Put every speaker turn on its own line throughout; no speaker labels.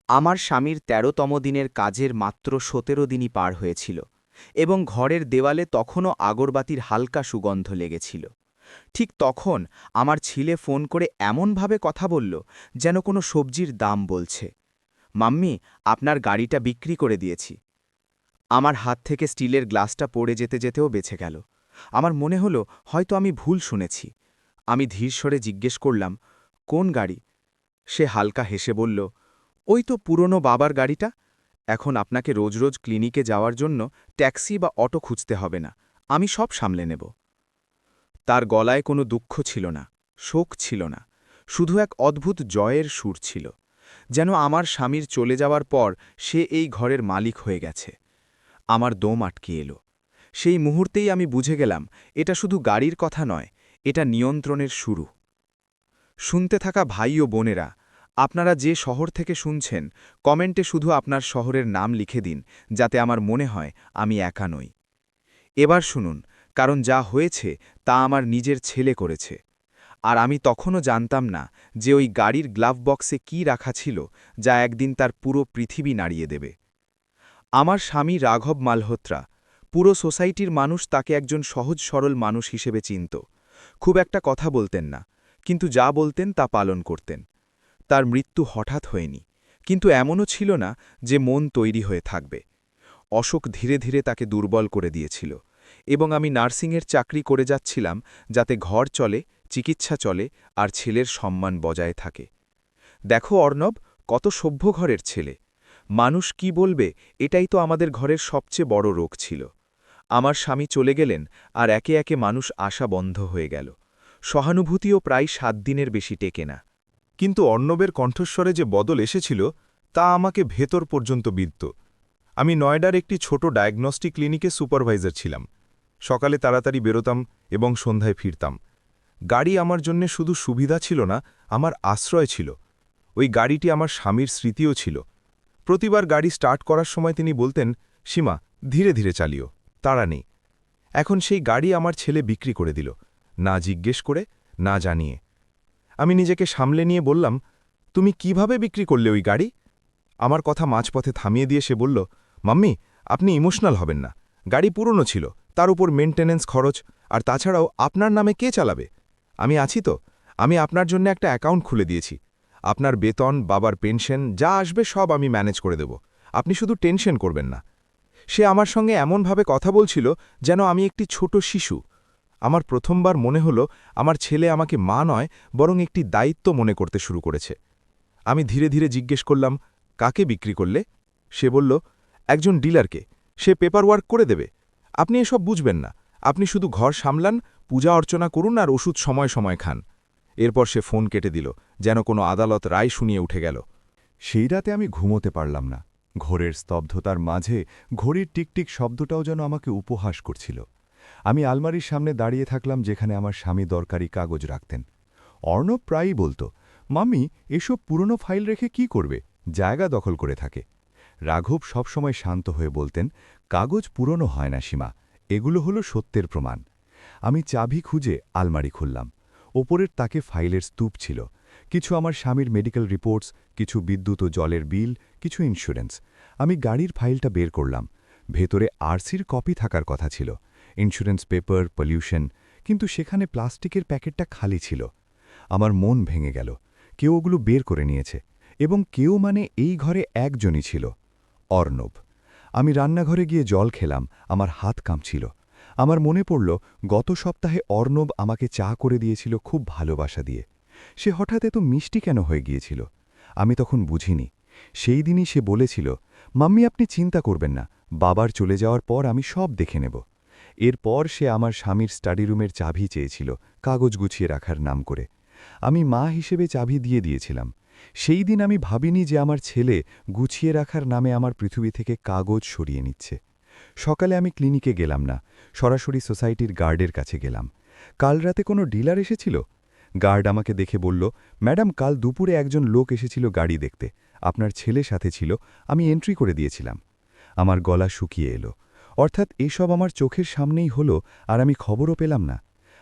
আমার স্বামীর ১৩তম দিনের কাজের মাত্র ১৭ দিনই পার হয়েছিল এবং ঘরের দেওয়ালে তখনও আগরবাতির হালকা সুগন্ধ লেগেছিল। ঠিক তখন আমার ছেলে ফোন করে এমনভাবে কথা বলল যেন কোনো সবজির দাম বলছে। মাম্মি, আপনার গাড়িটা বিক্রি করে দিয়েছি। আমার হাত থেকে স্টিলের গ্লাসটা পড়ে যেতে যেতেও বেঁচে গেল। আমার মনে হলো হয়তো আমি ভুল শুনেছি। আমি ধীর স্বরে জিজ্ঞেস করলাম, কোন গাড়ি? সে হালকা হেসে বলল, ওই তো পুরনো বাবার গাড়িটা। এখন আপনাকে রোজ রোজ ক্লিনিকে যাওয়ার জন্য ট্যাক্সি বা অটো খুঁজতে হবে না, আমি সব সামলে নেব। তার গলায় কোনো দুঃখ ছিল না, শোক ছিল না, শুধু এক অদ্ভুত জয়ের সুর ছিল, যেন আমার স্বামীর চলে যাওয়ার পর সে এই ঘরের মালিক হয়ে গেছে। আমার দম আটকে এলো। সেই মুহূর্তেই আমি বুঝে গেলাম এটা শুধু গাড়ির কথা নয়, এটা নিয়ন্ত্রণের শুরু। শুনতে থাকা ভাই ও বোনেরা, আপনারা যে শহর থেকে শুনছেন, কমেন্টে শুধু আপনার শহরের নাম লিখে দিন, যাতে আমার মনে হয় আমি একা নই। এবার শুনুন, কারণ যা হয়েছে তা আমার নিজের ছেলে করেছে। আর আমি তখনও জানতাম না যে ওই গাড়ির গ্লাভ বক্সে কী রাখা ছিল, যা একদিন তার পুরো পৃথিবী নাড়িয়ে দেবে। আমার স্বামী রাঘব মালহোত্রা, পুরো সোসাইটির মানুষ তাকে একজন সহজ সরল মানুষ হিসেবে চিনত। খুব একটা কথা বলতেন না, কিন্তু যা বলতেন তা পালন করতেন। তার মৃত্যু হঠাৎ হয়নি, কিন্তু এমনও ছিল না যে মন তৈরি হয়ে থাকবে। অশোক ধীরে ধীরে তাকে দুর্বল করে দিয়েছিল, এবং আমি নার্সিংয়ের চাকরি করে যাচ্ছিলাম যাতে ঘর চলে, চিকিৎসা চলে আর ছেলের সম্মান বজায় থাকে। দেখো অর্ণব, কত সভ্য ঘরের ছেলে। মানুষ কি বলবে, এটাই তো আমাদের ঘরের সবচেয়ে বড় রোগ ছিল। আমার স্বামী চলে গেলেন, আর একে একে মানুষ আশা বন্ধ হয়ে গেল। সহানুভূতিও প্রায় ৭ দিনের বেশি টেকে না।
কিন্তু অর্ণবের কণ্ঠস্বরে যে বদল এসেছিল তা আমাকে ভেতর পর্যন্ত বিঁধত। আমি নয়ডার একটি ছোট ডায়াগনস্টিক ক্লিনিকে সুপারভাইজার ছিলাম। সকালে তাড়াতাড়ি বেরোতাম এবং সন্ধ্যায় ফিরতাম। গাড়ি আমার জন্য শুধু সুবিধা ছিল না, আমার আশ্রয় ছিল। ওই গাড়িটি আমার স্বামীর স্মৃতিও ছিল। প্রতিবার গাড়ি স্টার্ট করার সময় তিনি বলতেন, সীমা, ধীরে ধীরে চালিও, তাড়া নেই। এখন সেই গাড়ি আমার ছেলে বিক্রি করে দিল, না জিজ্ঞেস করে, না জানিয়ে। আমি নিজেকে সামলে নিয়ে বললাম, তুমি কিভাবে বিক্রি করলে ওই গাড়ি? আমার কথা মাঝপথে থামিয়ে দিয়ে সে বলল, মাম্মি, আপনি ইমোশনাল হবেন না। গাড়ি পুরনো ছিল, তার উপর মেনটেন্যান্স খরচ, আর তাছাড়াও আপনার নামে কে চালাবে? আমি আছি তো, আমি আপনার জন্য একটা অ্যাকাউন্ট খুলে দিয়েছি। আপনার বেতন, বাবার পেনশন যা আসবে সব আমি ম্যানেজ করে দেব। আপনি শুধু টেনশন করবেন না। সে আমার সঙ্গে এমনভাবে কথা বলছিল যেন আমি একটি ছোট শিশু। আমার প্রথমবার মনে হলো আমার ছেলে আমাকে মা নয়, বরং একটি দায়িত্ব মনে করতে শুরু করেছে। আমি ধীরে ধীরে জিজ্ঞেস করলাম, কাকে বিক্রি করলে? সে বলল, একজন ডিলারকে। সে পেপার ওয়ার্ক করে দেবে। আপনি এসব বুঝবেন না, আপনি শুধু ঘর সামলান, পূজা অর্চনা করুন আর ওষুধ সময় সময় খান। এরপর সে ফোন কেটে দিল, যেন কোনো আদালত রায় শুনিয়ে উঠে গেল।
সেই রাতে আমি ঘুমোতে পারলাম না। ঘোরের স্তব্ধতার মাঝে ঘড়ির টিকটিক শব্দটাও যেন আমাকে উপহাস করছিল। আমি আলমারির সামনে দাঁড়িয়ে থাকলাম, যেখানে আমার স্বামী দরকারি কাগজ রাখতেন। অর্ণব প্রায়ই বলতো, মাম্মি, এসব পুরনো ফাইল রেখে কি করবে? জায়গা দখল করে থাকে। রাঘব সবসময় শান্ত হয়ে বলতেন, কাগজ পুরনো হয় না সীমা, এগুলো হলো সত্যের প্রমাণ। আমি চাবি খুঁজে আলমারি খুললাম। ওপরের তাকে ফাইলের স্তূপ ছিল। কিছু আমার স্বামীর মেডিকেল রিপোর্টস, কিছু বিদ্যুৎ ও জলের বিল, কিছু ইন্স্যুরেন্স। আমি গাড়ির ফাইলটা বের করলাম। ভেতরে আরসির কপি থাকার কথা ছিল, ইন্স্যুরেন্স পেপার, পলিউশন, কিন্তু সেখানে প্লাস্টিকের প্যাকেটটা খালি ছিল। আমার মন ভেঙে গেল। কেউ ওগুলো বের করে নিয়েছে, এবং কেউ মানে এই ঘরে একজনই ছিল, অর্ণব। আমি রান্নাঘরে গিয়ে জল খেলাম, আমার হাত কাঁপছিল। আমার মনে পড়ল গত সপ্তাহে অর্ণব আমাকে চা করে দিয়েছিল খুব ভালোবাসা দিয়ে। সে হঠাৎ এত মিষ্টি কেন হয়ে গিয়েছিল? আমি তখন বুঝিনি। সেই দিনই সে বলেছিল, মাম্মি, আপনি চিন্তা করবেন না, বাবার চলে যাওয়ার পর আমি সব দেখে নেব। এরপর সে আমার স্বামীর স্টাডি রুমের চাবি চেয়েছিল, কাগজ গুছিয়ে রাখার নাম করে। আমি মা হিসেবে চাবি দিয়ে দিয়েছিলাম। সেই দিন আমি ভাবিনি যে আমার ছেলে গুছিয়ে রাখার নামে আমার পৃথিবী থেকে কাগজ সরিয়ে নিচ্ছে। সকালে আমি ক্লিনিকে গেলাম না, সরাসরি সোসাইটির গার্ডের কাছে গেলাম। কাল রাতে কোনো ডিলার এসেছিল? গার্ড আমাকে দেখে বলল, ম্যাডাম, কাল দুপুরে একজন লোক এসেছিল গাড়ি দেখতে, আপনার ছেলে সাথে ছিল, আমি এন্ট্রি করে দিয়েছিলাম। আমার গলা শুকিয়ে এলো। অর্থাৎ এসব আমার চোখের সামনেই হলো, আর আমি খবরও পেলাম না।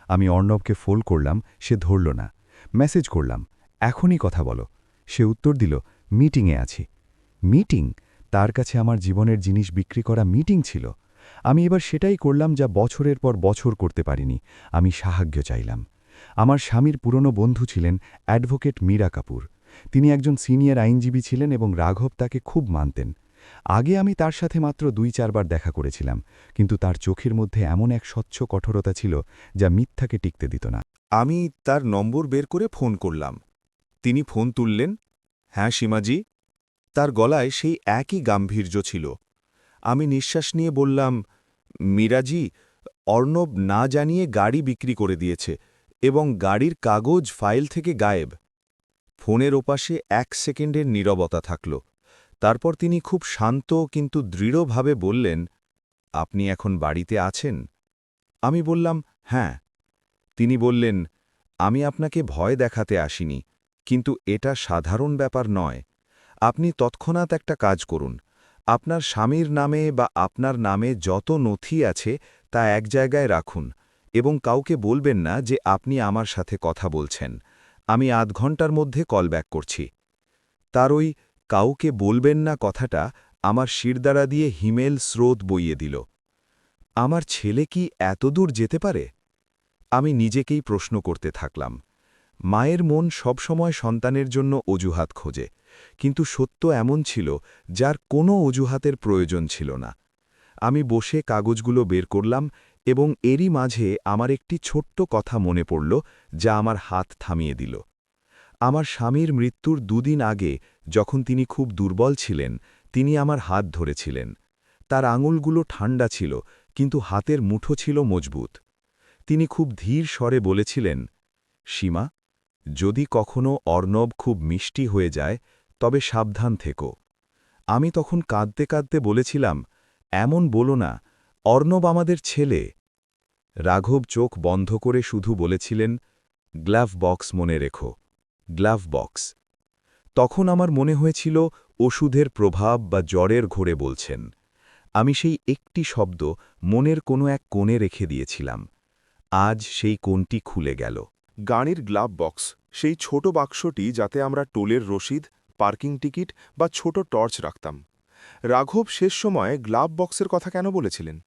আমি অর্ণবকে ফোন করলাম, সে ধরল না। মেসেজ করলাম, এখনই কথা বলো। সে উত্তর দিল, মিটিংয়ে আছি। মিটিং, তার কাছে আমার জীবনের জিনিস বিক্রি করা মিটিং ছিল। আমি এবার সেটাই করলাম যা বছরের পর বছর করতে পারিনি। আমি সাহায্য চাইলাম। আমার স্বামীর পুরনো বন্ধু ছিলেন অ্যাডভোকেট মীরা কাপুর। তিনি একজন সিনিয়র আইনজীবী ছিলেন এবং রাঘব তাকে খুব মানতেন। আগে আমি তার সাথে মাত্র ২-৪ বার দেখা করেছিলাম, কিন্তু তার চোখের মধ্যে এমন এক স্বচ্ছ কঠোরতা ছিল যা মিথ্যাকে টিকতে দিত না।
আমি তার নম্বর বের করে ফোন করলাম। তিনি ফোন তুললেন। হ্যাঁ সীমাজি। তার গলায় সেই একই গাম্ভীর্য ছিল। আমি নিঃশ্বাস নিয়ে বললাম, মীরাজি, অর্ণব না জানিয়ে গাড়ি বিক্রি করে দিয়েছে এবং গাড়ির কাগজ ফাইল থেকে গায়েব। ফোনের ওপাশে ১ সেকেন্ডের নীরবতা থাকল। তারপর তিনি খুব শান্ত কিন্তু দৃঢ়ভাবে বললেন, আপনি এখন বাড়িতে আছেন? আমি বললাম, হ্যাঁ। তিনি বললেন, আমি আপনাকে ভয় দেখাতে আসিনি, কিন্তু এটা সাধারণ ব্যাপার নয়। আপনি তৎক্ষণাৎ একটা কাজ করুন। আপনার স্বামীর নামে বা আপনার নামে যত নথি আছে তা এক জায়গায় রাখুন এবং কাউকে বলবেন না যে আপনি আমার সাথে কথা বলছেন। আমি ৮ ঘন্টার মধ্যে কল ব্যাক করছি। তার ওই কাউকে বলবেন না কথাটা আমার শিরদাঁড়া দিয়ে হিমেল স্রোত বইয়ে দিল। আমার ছেলে কি এতদূর যেতে পারে? আমি নিজেকেই প্রশ্ন করতে থাকলাম। মায়ের মন সবসময় সন্তানের জন্য অজুহাত খোঁজে, কিন্তু সত্য এমন ছিল যার কোনো অজুহাতের প্রয়োজন ছিল না। আমি বসে কাগজগুলো বের করলাম এবং এরই মাঝে আমার একটি ছোট্ট কথা মনে পড়ল যা আমার হাত থামিয়ে দিল। আমার স্বামীর মৃত্যুর ২ দিন আগে, যখন তিনি খুব দুর্বল ছিলেন, তিনি আমার হাত ধরেছিলেন। তার আঙুলগুলো ঠান্ডা ছিল, কিন্তু হাতের মুঠো ছিল মজবুত। তিনি খুব ধীর স্বরে বলেছিলেন, সীমা, যদি কখনো অর্ণব খুব মিষ্টি হয়ে যায় তবে সাবধান থেকো। আমি তখন কাঁদতে কাঁদতে বলেছিলাম, এমন বলো না, অর্ণব আমাদের ছেলে। রাঘব চোখ বন্ধ করে শুধু বলেছিলেন, গ্লাভ বক্স মনে রেখো, গ্লাভ বক্স। তখন আমার মনে হয়েছিল ওষুধের প্রভাব বা জ্বরের ঘোরে বলছেন। আমি সেই একটি শব্দ মনের কোনো এক কোণে রেখে দিয়েছিলাম। আজ সেই কোণটি খুলে গেল।
গাড়ির গ্লাভ বক্স, সেই ছোট বাক্সটি যাতে আমরা টোলের রসিদ, পার্কিং টিকিট বা ছোট টর্চ রাখতাম। রাঘব শেষ সময়ে গ্লাভ বক্সের কথা কেন বলেছিলেন?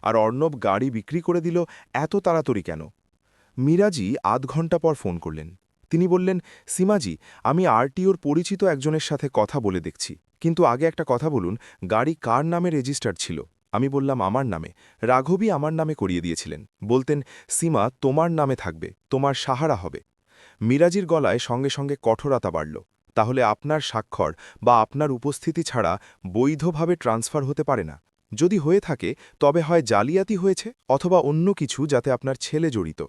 আর অর্ণব গাড়ি বিক্রি করে দিল এত তাড়াতাড়ি কেন? মীরাজি ৮ ঘন্টা পর ফোন করলেন। তিনি বললেন, সীমাজি, আমি আরটিওর পরিচিত একজনের সাথে কথা বলে দেখছি, কিন্তু আগে একটা কথা বলুন, গাড়ি কার নামে রেজিস্টার্ড ছিল? আমি বললাম, আমার নামে। রাঘবই আমার নামে করিয়ে দিয়েছিলেন। বলতেন, সীমা তোমার নামে থাকবে, তোমার সাহারা হবে। মীরাজির গলায় সঙ্গে সঙ্গে কঠোরতা বাড়ল। তাহলে আপনার স্বাক্ষর বা আপনার উপস্থিতি ছাড়া বৈধভাবে ট্রান্সফার হতে পারে না। যদি হয়ে থাকে তবে হয় জালিয়াতি হয়েছে অথবা অন্য কিছু যাতে আপনার ছেলে জড়িত।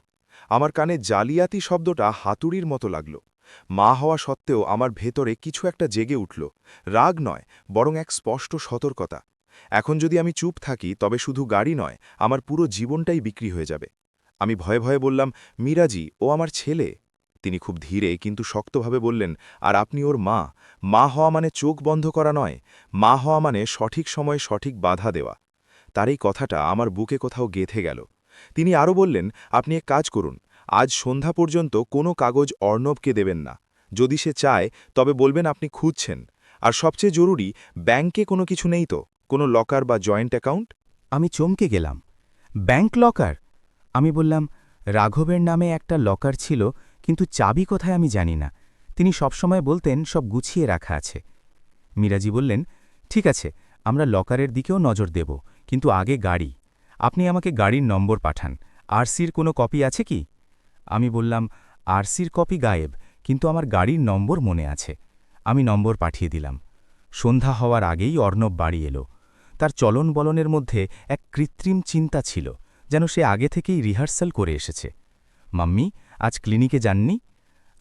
আমার কানে জালিয়াতি শব্দটা হাতুড়ির মতো লাগল। মা হওয়া সত্ত্বেও আমার ভেতরে কিছু একটা জেগে উঠল। রাগ নয়, বরং এক স্পষ্ট সতর্কতা। এখন যদি আমি চুপ থাকি তবে শুধু গাড়ি নয়, আমার পুরো জীবনটাই বিক্রি হয়ে যাবে। আমি ভয়ে ভয়ে বললাম, মীরাজি, ও আমার ছেলে। তিনি খুব ধীরে কিন্তু শক্তভাবে বললেন, আর আপনি ওর মা। মা হওয়া মানে চোখ বন্ধ করা নয়, মা হওয়া মানে সঠিক সময়ে সঠিক বাধা দেওয়া। তার এই কথাটা আমার বুকে কোথাও গেঁথে গেল। তিনি আরও বললেন, আপনি এক কাজ করুন, আজ সন্ধ্যা পর্যন্ত কোনো কাগজ অর্ণবকে দেবেন না। যদি সে চায় তবে বলবেন আপনি খুঁজছেন। আর সবচেয়ে জরুরি, ব্যাংকে কোনো কিছু নেই তো, কোনো লকার বা জয়েন্ট অ্যাকাউন্ট?
আমি চমকে গেলাম। Bank locker? আমি বললাম, রাঘবের নামে একটা লকার ছিল, কিন্তু চাবি কোথায় আমি জানি না। তিনি সবসময় বলতেন সব গুছিয়ে রাখা আছে। মীরাজি বললেন, ঠিক আছে, আমরা লকারের দিকেও নজর দেব, কিন্তু আগে গাড়ি। আপনি আমাকে গাড়ির নম্বর পাঠান। আরসির কোনো কপি আছে কি? আমি বললাম, আরসির কপি গায়েব, কিন্তু আমার গাড়ির নম্বর মনে আছে। আমি নম্বর পাঠিয়ে দিলাম। সন্ধ্যা হওয়ার আগেই অর্ণব বাড়ি এলো। তার চলন বলনের মধ্যে এক কৃত্রিম চিন্তা ছিল, যেন সে আগে থেকেই রিহার্সাল করে এসেছে। মাম্মি, আজ ক্লিনিকে যাননি?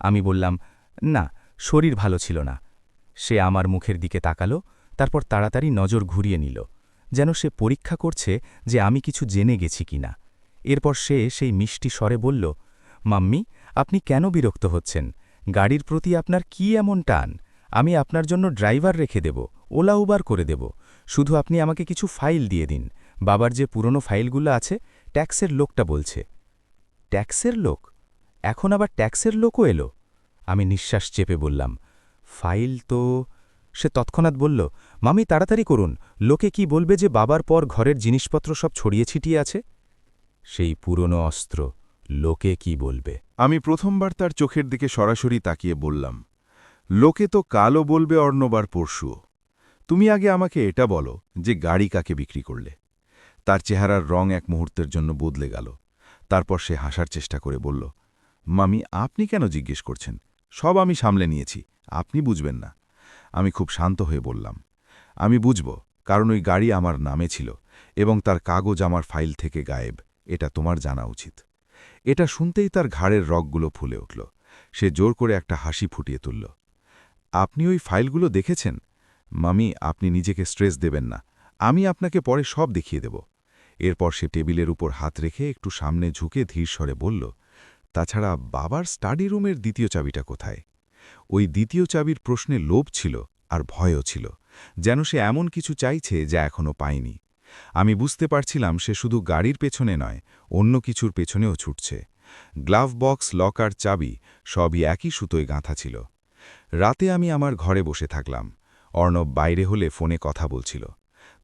আমি বললাম, না, শরীর ভালো ছিল না। সে আমার মুখের দিকে তাকালো, তারপর তাড়াতাড়ি নজর ঘুরিয়ে নিল, যেন সে পরীক্ষা করছে যে আমি কিছু জেনে গেছি কিনা। এরপর সে সেই মিষ্টি স্বরে বলল, মাম্মি, আপনি কেন বিরক্ত হচ্ছেন? গাড়ির প্রতি আপনার কি এমন টান? আমি আপনার জন্য ড্রাইভার রেখে দেব, ওলা উবার করে দেব। শুধু আপনি আমাকে কিছু ফাইল দিয়ে দিন। বাবার যে পুরনো ফাইলগুলো আছে, ট্যাক্সের লোকটা বলছে। ট্যাক্সের লোক? এখন আবার ট্যাক্সের লোকও এলো? আমি নিঃশ্বাস চেপে বললাম, ফাইল তো...
সে তৎক্ষণাৎ বলল, মামি তাড়াতাড়ি করুন, লোকে কি বলবে যে বাবার পর ঘরের জিনিসপত্র সব ছড়িয়ে ছিটিয়ে আছে? সেই পুরনো অস্ত্র, লোকে কি বলবে।
আমি প্রথমবার তার চোখের দিকে সরাসরি তাকিয়ে বললাম, লোকে তো কালও বলবে অর্ণবার পরশুও। তুমি আগে আমাকে এটা বলো যে গাড়ি কাকে বিক্রি করলে। তার চেহারার রং এক মুহূর্তের জন্য বদলে গেল। তারপর সে হাসার চেষ্টা করে বলল, মামি আপনি কেন জিজ্ঞেস করছেন? সব আমি সামলে নিয়েছি, আপনি বুঝবেন না। আমি খুব শান্ত হয়ে বললাম, আমি বুঝব, কারণ ওই গাড়ি আমার নামে ছিল এবং তার কাগজ আমার ফাইল থেকে গায়েব, এটা তোমার জানা উচিত। এটা শুনতেই তার ঘাড়ের রগগুলো ফুলে উঠল। সে জোর করে একটা হাসি ফুটিয়ে তুলল। আপনি ওই ফাইলগুলো দেখেছেন? মামি আপনি নিজেকে স্ট্রেস দেবেন না, আমি আপনাকে পরে সব দেখিয়ে দেব। এরপর সে টেবিলের উপর হাত রেখে একটু সামনে ঝুঁকে ধীর স্বরে বলল, তাছাড়া বাবার স্টাডি রুমের দ্বিতীয় চাবিটা কোথায়? ওই দ্বিতীয় চাবির প্রশ্নে লোভ ছিল আর ভয়ও ছিল, যেন সে এমন কিছু চাইছে যা এখনও পায়নি। আমি বুঝতে পারছিলাম সে শুধু গাড়ির পেছনে নয়, অন্য কিছুর পেছনেও ছুটছে। গ্লাভ বক্স, লকার, চাবি সবই একই সুতোয় গাঁথা ছিল। রাতে আমি আমার ঘরে বসে থাকলাম। অর্ণব বাইরে হলে ফোনে কথা বলছিল।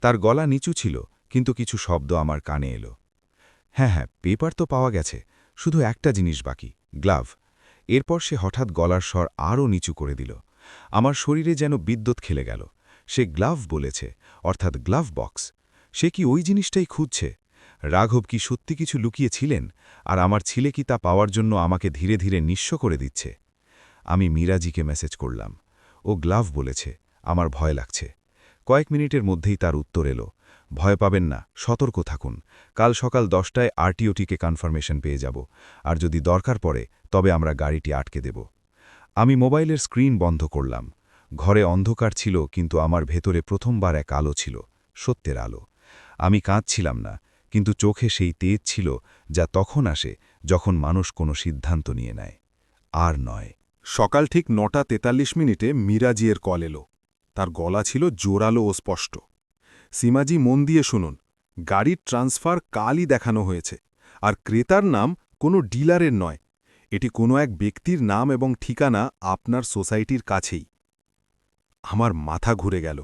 তার গলা নিচু ছিল, কিন্তু কিছু শব্দ আমার কানে এলো। হ্যাঁ, পেপার তো পাওয়া গেছে, শুধু একটা জিনিস বাকি, গ্লাভ। এরপর সে হঠাৎ গলার স্বর আরও নিচু করে দিল। আমার শরীরে যেন বিদ্যুৎ খেলে গেল। সে গ্লাভ বলেছে, অর্থাৎ গ্লাভ বক্স। সে কি ওই জিনিসটাই খুঁজছে? রাঘব কি সত্যি কিছু লুকিয়েছিলেন, আর আমার ছেলে কি তা পাওয়ার জন্য আমাকে ধীরে ধীরে নিঃস্ব করে দিচ্ছে? আমি মীরাজিকে মেসেজ করলাম। ও গ্লাভ বলেছে, আমার ভয় লাগছে। কয়েক মিনিটের মধ্যেই তার উত্তর এলো, ভয় পাবেন না, সতর্ক থাকুন। কাল সকাল 10টায় আরটিওটিকে কনফার্মেশন পেয়ে যাব, আর যদি দরকার পড়ে তবে আমরা গাড়িটি আটকে দেব। আমি মোবাইলের স্ক্রিন বন্ধ করলাম। ঘরে অন্ধকার ছিল, কিন্তু আমার ভেতরে প্রথমবার এক আলো ছিল, সত্যের আলো। আমি কাঁদছিলাম না, কিন্তু চোখে সেই তেজ ছিল যা তখন আসে যখন মানুষ কোনো সিদ্ধান্ত নিয়ে নেয়। আর নয়।
সকাল ঠিক 9:43 মীরাজিয়ের কল এলো। তার গলা ছিল জোরালো ও স্পষ্ট। সীমাজি মন দিয়ে শুনুন, গাড়ির ট্রান্সফার কালই দেখানো হয়েছে, আর ক্রেতার নাম কোনো ডিলারের নয়। এটি কোনো এক ব্যক্তির নাম এবং ঠিকানা আপনার সোসাইটির কাছেই। আমার মাথা ঘুরে গেল।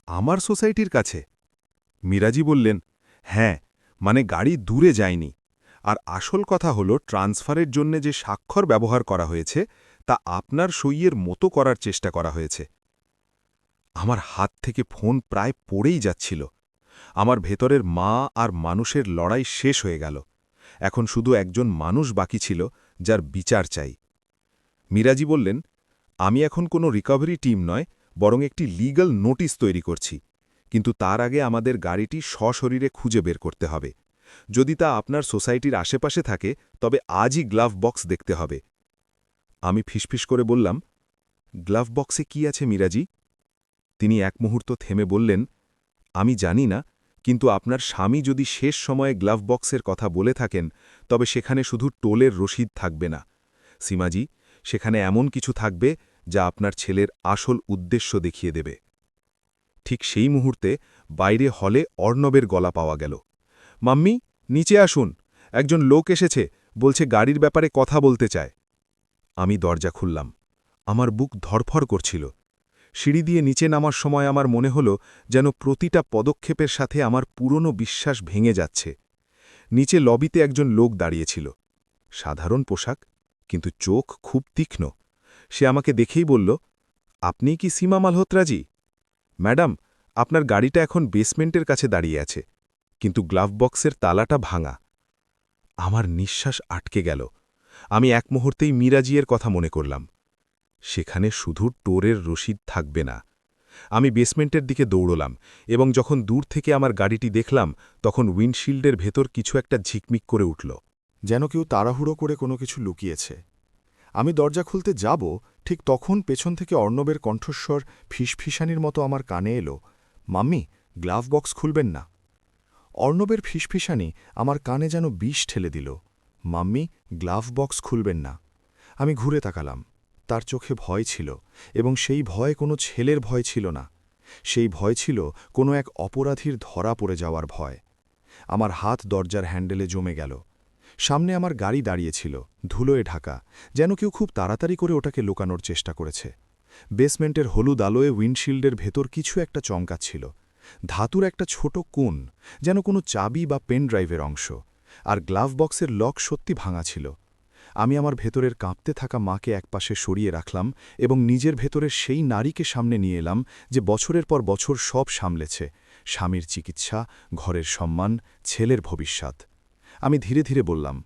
আমার সোসাইটির কাছে? মীরাজি বললেন, হ্যাঁ, মানে গাড়ি দূরে যায়নি। আর আসল কথা হলো, ট্রান্সফারের জন্য যে স্বাক্ষর ব্যবহার করা হয়েছে তা আপনার সইয়ের মতো করার চেষ্টা করা হয়েছে। আমার হাত থেকে ফোন প্রায় পড়েই যাচ্ছিল। আমার ভেতরের মা আর মানুষের লড়াই শেষ হয়ে গেল। এখন শুধু একজন মানুষ বাকি ছিল, যার বিচার চাই। মীরাজি বললেন, আমি এখন কোনো রিকভারি টিম নয়, বরং একটি লিগ্যাল নোটিশ তৈরি করছি। কিন্তু তার আগে আমাদের গাড়িটি সশরীরে খুঁজে বের করতে হবে। যদি তা আপনার সোসাইটির আশেপাশে থাকে তবে আজই গ্লাভ বক্স দেখতে হবে। আমি ফিসফিস করে বললাম, গ্লাভ বক্সে কি আছে মীরাজি? তিনি এক মুহূর্ত থেমে বললেন, আমি জানি না, কিন্তু আপনার স্বামী যদি শেষ সময়ে গ্লাভ বক্সের কথা বলে থাকেন তবে সেখানে শুধু টোলের রসিদ থাকবে না সীমাজি, সেখানে এমন কিছু থাকবে যা আপনার ছেলের আসল উদ্দেশ্য দেখিয়ে দেবে। ঠিক সেই মুহূর্তে বাইরে হলে অর্ণবের গলা পাওয়া গেল, মাম্মি নিচে আসুন, একজন লোক এসেছে, বলছে গাড়ির ব্যাপারে কথা বলতে চায়। আমি দরজা খুললাম। আমার বুক ধরফর করছিল। সিঁড়ি দিয়ে নিচে নামার সময় আমার মনে হল যেন প্রতিটা পদক্ষেপের সাথে আমার পুরনো বিশ্বাস ভেঙে যাচ্ছে। নিচে লবিতে একজন লোক দাঁড়িয়েছিল। সাধারণ পোশাক, কিন্তু চোখ খুব তীক্ষ্ণ। সে আমাকে দেখেই বলল, আপনি কি সীমা মালহোত্রাজি? ম্যাডাম, আপনার গাড়িটা এখন বেসমেন্টের কাছে দাঁড়িয়ে আছে, কিন্তু গ্লাভ বক্সের তালাটা ভাঙা। আমার নিঃশ্বাস আটকে গেল। আমি এক মুহূর্তেই মীরাজিয়ের কথা মনে করলাম। সেখানে শুধু টোরের রসিদ থাকবে না। আমি বেসমেন্টের দিকে দৌড়লাম, এবং যখন দূর থেকে আমার গাড়িটি দেখলাম তখন উইন্ডশিল্ডের ভেতর কিছু একটা ঝিকমিক করে উঠল,
যেন কেউ তাড়াহুড়ো করে কোনো কিছু লুকিয়েছে। আমি দরজা খুলতে যাব, ঠিক তখন পেছন থেকে অর্ণবের কণ্ঠস্বর ফিসফিসানির মতো আমার কানে এলো, মাম্মি গ্লাভ বক্স খুলবেন না। অর্ণবের ফিসফিসানি আমার কানে যেন বিষ ঠেলে দিল, মাম্মি গ্লাভ বক্স খুলবেন না। আমি ঘুরে তাকালাম। তার চোখে ভয় ছিল, এবং সেই ভয় কোনো ছেলের ভয় ছিল না। সেই ভয় ছিল কোনো এক অপরাধীর ধরা পড়ে যাওয়ার ভয়। আমার হাত দরজার হ্যান্ডেলে জমে গেল। সামনে আমার গাড়ি দাঁড়িয়েছিল, ধুলোয় ঢাকা, যেন কেউ খুব তাড়াতাড়ি করে ওটাকে লুকানোর চেষ্টা করেছে। বেসমেন্টের হলুদ আলোয় উইন্ডশিল্ডের ভেতর কিছু একটা চমকাচ্ছিল। ধাতুর একটা ছোট কোণ, যেন কোনো চাবি বা পেন ড্রাইভের অংশ। আর গ্লাভ বক্সের লক সত্যি ভাঙা ছিল। আমি আমার ভেতরের কাঁপতে থাকা মাকে একপাশে সরিয়ে রাখলাম এবং নিজের ভেতরের সেই নারীকে সামনে নিয়ে এলাম যে বছরের পর বছর সব সামলেছে, স্বামীর চিকিৎসা, ঘরের সম্মান, ছেলের ভবিষ্যৎ। আমি ধীরে ধীরে বললাম,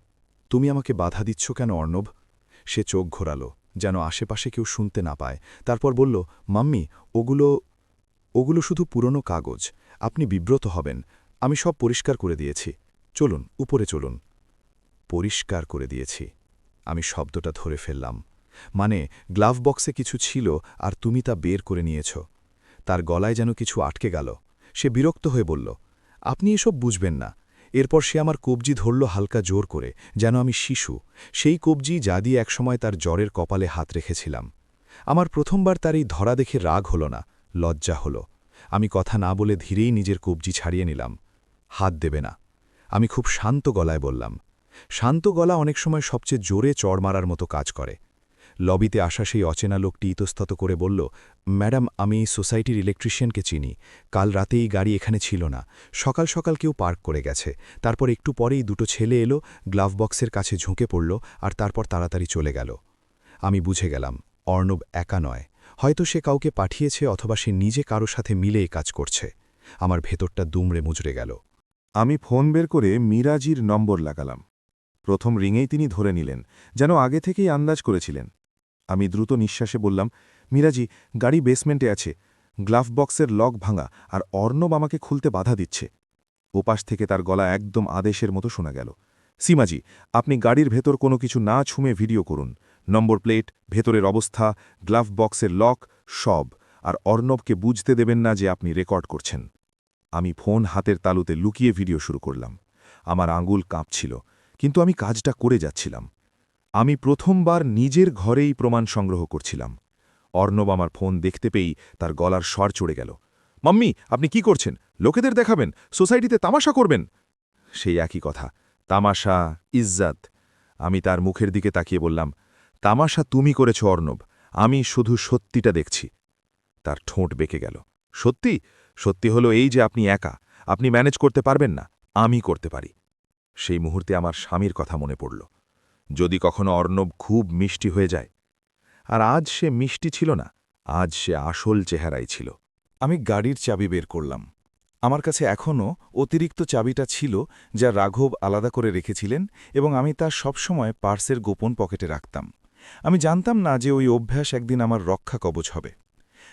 তুমি আমাকে বাধা দিচ্ছ কেন অর্ণব? সে চোখ ঘোরালো, যেন আশেপাশে কেউ শুনতে না পায়। তারপর বলল, মাম্মি, ওগুলো শুধু পুরনো কাগজ। আপনি বিব্রত হবেন। আমি সব পরিষ্কার করে দিয়েছি। চলুন, উপরে চলুন। পরিষ্কার করে দিয়েছি। আমি শব্দটা ধরে ফেললাম। মানে, গ্লাভ বক্সে কিছু ছিল আর তুমি তা বের করে নিয়েছ। তার গলায় যেন কিছু আটকে গেল। সে বিরক্ত হয়ে বলল, আপনি এসব বুঝবেন না। এরপর সে আমার কবজি ধরল হালকা জোর করে, যেন আমি শিশু, সেই কবজি যা দিয়ে একসময় তার জ্বরের কপালে হাত রেখেছিলাম। আমার প্রথমবার তার এই ধরা দেখে রাগ হল না, লজ্জা হল। আমি কথা না বলে ধীরেই নিজের কবজি ছাড়িয়ে নিলাম। হাত দেবে না, আমি খুব শান্ত গলায় বললাম। শান্ত গলা অনেক সময় সবচেয়ে জোরে চড় মারার মতো কাজ করে। লবিতে আসা সেই অচেনা লোকটি ইতস্তত করে বলল, ম্যাডাম, আমি সোসাইটির ইলেকট্রিশিয়ানকে চিনি। কাল রাতে এই গাড়ি এখানে ছিল না। সকাল সকাল কেউ পার্ক করে গেছে। তারপর একটু পরেই দুটো ছেলে এলো, গ্লাভ বক্সের কাছে ঝুঁকে পড়ল আর তারপর তাড়াতাড়ি চলে গেল। আমি বুঝে গেলাম, অর্ণব একা নয়। হয়তো সে কাউকে পাঠিয়েছে অথবা সে নিজে কারো সাথে মিলে এই কাজ করছে। আমার ভেতরটা দুমড়ে মুচড়ে গেল।
আমি ফোন বের করে মিরাজির নম্বর লাগালাম। প্রথম রিংয়েই তিনি ধরে নিলেন, যেন আগে থেকেই আন্দাজ করেছিলেন। আমি দ্রুত নিঃশ্বাসে বললাম, মিরাজি, গাড়ি বেসমেন্টে আছে, গ্লাভ বক্সের লক ভাঙা আর অর্ণব আমাকে খুলতে বাধা দিচ্ছে। ওপাশ থেকে তার গলা একদম আদেশের মতো শোনা গেল, সীমাজি, আপনি গাড়ির ভেতর কোনো কিছু না ছুঁয়ে ভিডিও করুন। নম্বর প্লেট, ভেতরের অবস্থা, গ্লাভ বক্সের লক, সব। আর অর্ণবকে বুঝতে দেবেন না যে আপনি রেকর্ড করছেন। আমি ফোন হাতের তালুতে লুকিয়ে ভিডিও শুরু করলাম। আমার আঙুল কাঁপছিল, কিন্তু আমি কাজটা করে যাচ্ছিলাম। আমি প্রথমবার নিজের ঘরেই প্রমাণ সংগ্রহ করছিলাম। অর্ণব আমার ফোন দেখতে পেয়েই তার গলার স্বর চড়ে গেল, মাম্মি, আপনি কি করছেন? লোকেদের দেখাবেন? সোসাইটিতে তামাশা করবেন? সেই একই কথা, তামাশা, ইজ্জত। আমি তার মুখের দিকে তাকিয়ে বললাম, তামাশা তুমি করেছ অর্ণব, আমি শুধু সত্যিটা দেখছি। তার ঠোঁট বেঁকে গেল। সত্যি? সত্যি হলো এই যে আপনি একা, আপনি ম্যানেজ করতে পারবেন না, আমি করতে পারি। সেই মুহূর্তে আমার স্বামীর কথা মনে পড়ল। যদি কখনো অর্ণব খুব মিষ্টি হয়ে যায়। আর আজ সে মিষ্টি ছিল না, আজ সে আসল চেহারাই ছিল।
আমি গাড়ির চাবি বের করলাম। আমার কাছে এখনও অতিরিক্ত চাবিটা ছিল, যা রাঘব আলাদা করে রেখেছিলেন, এবং আমি তা সবসময় পার্সের গোপন পকেটে রাখতাম। আমি জানতাম না যে ওই অভ্যাস একদিন আমার রক্ষা কবচ হবে।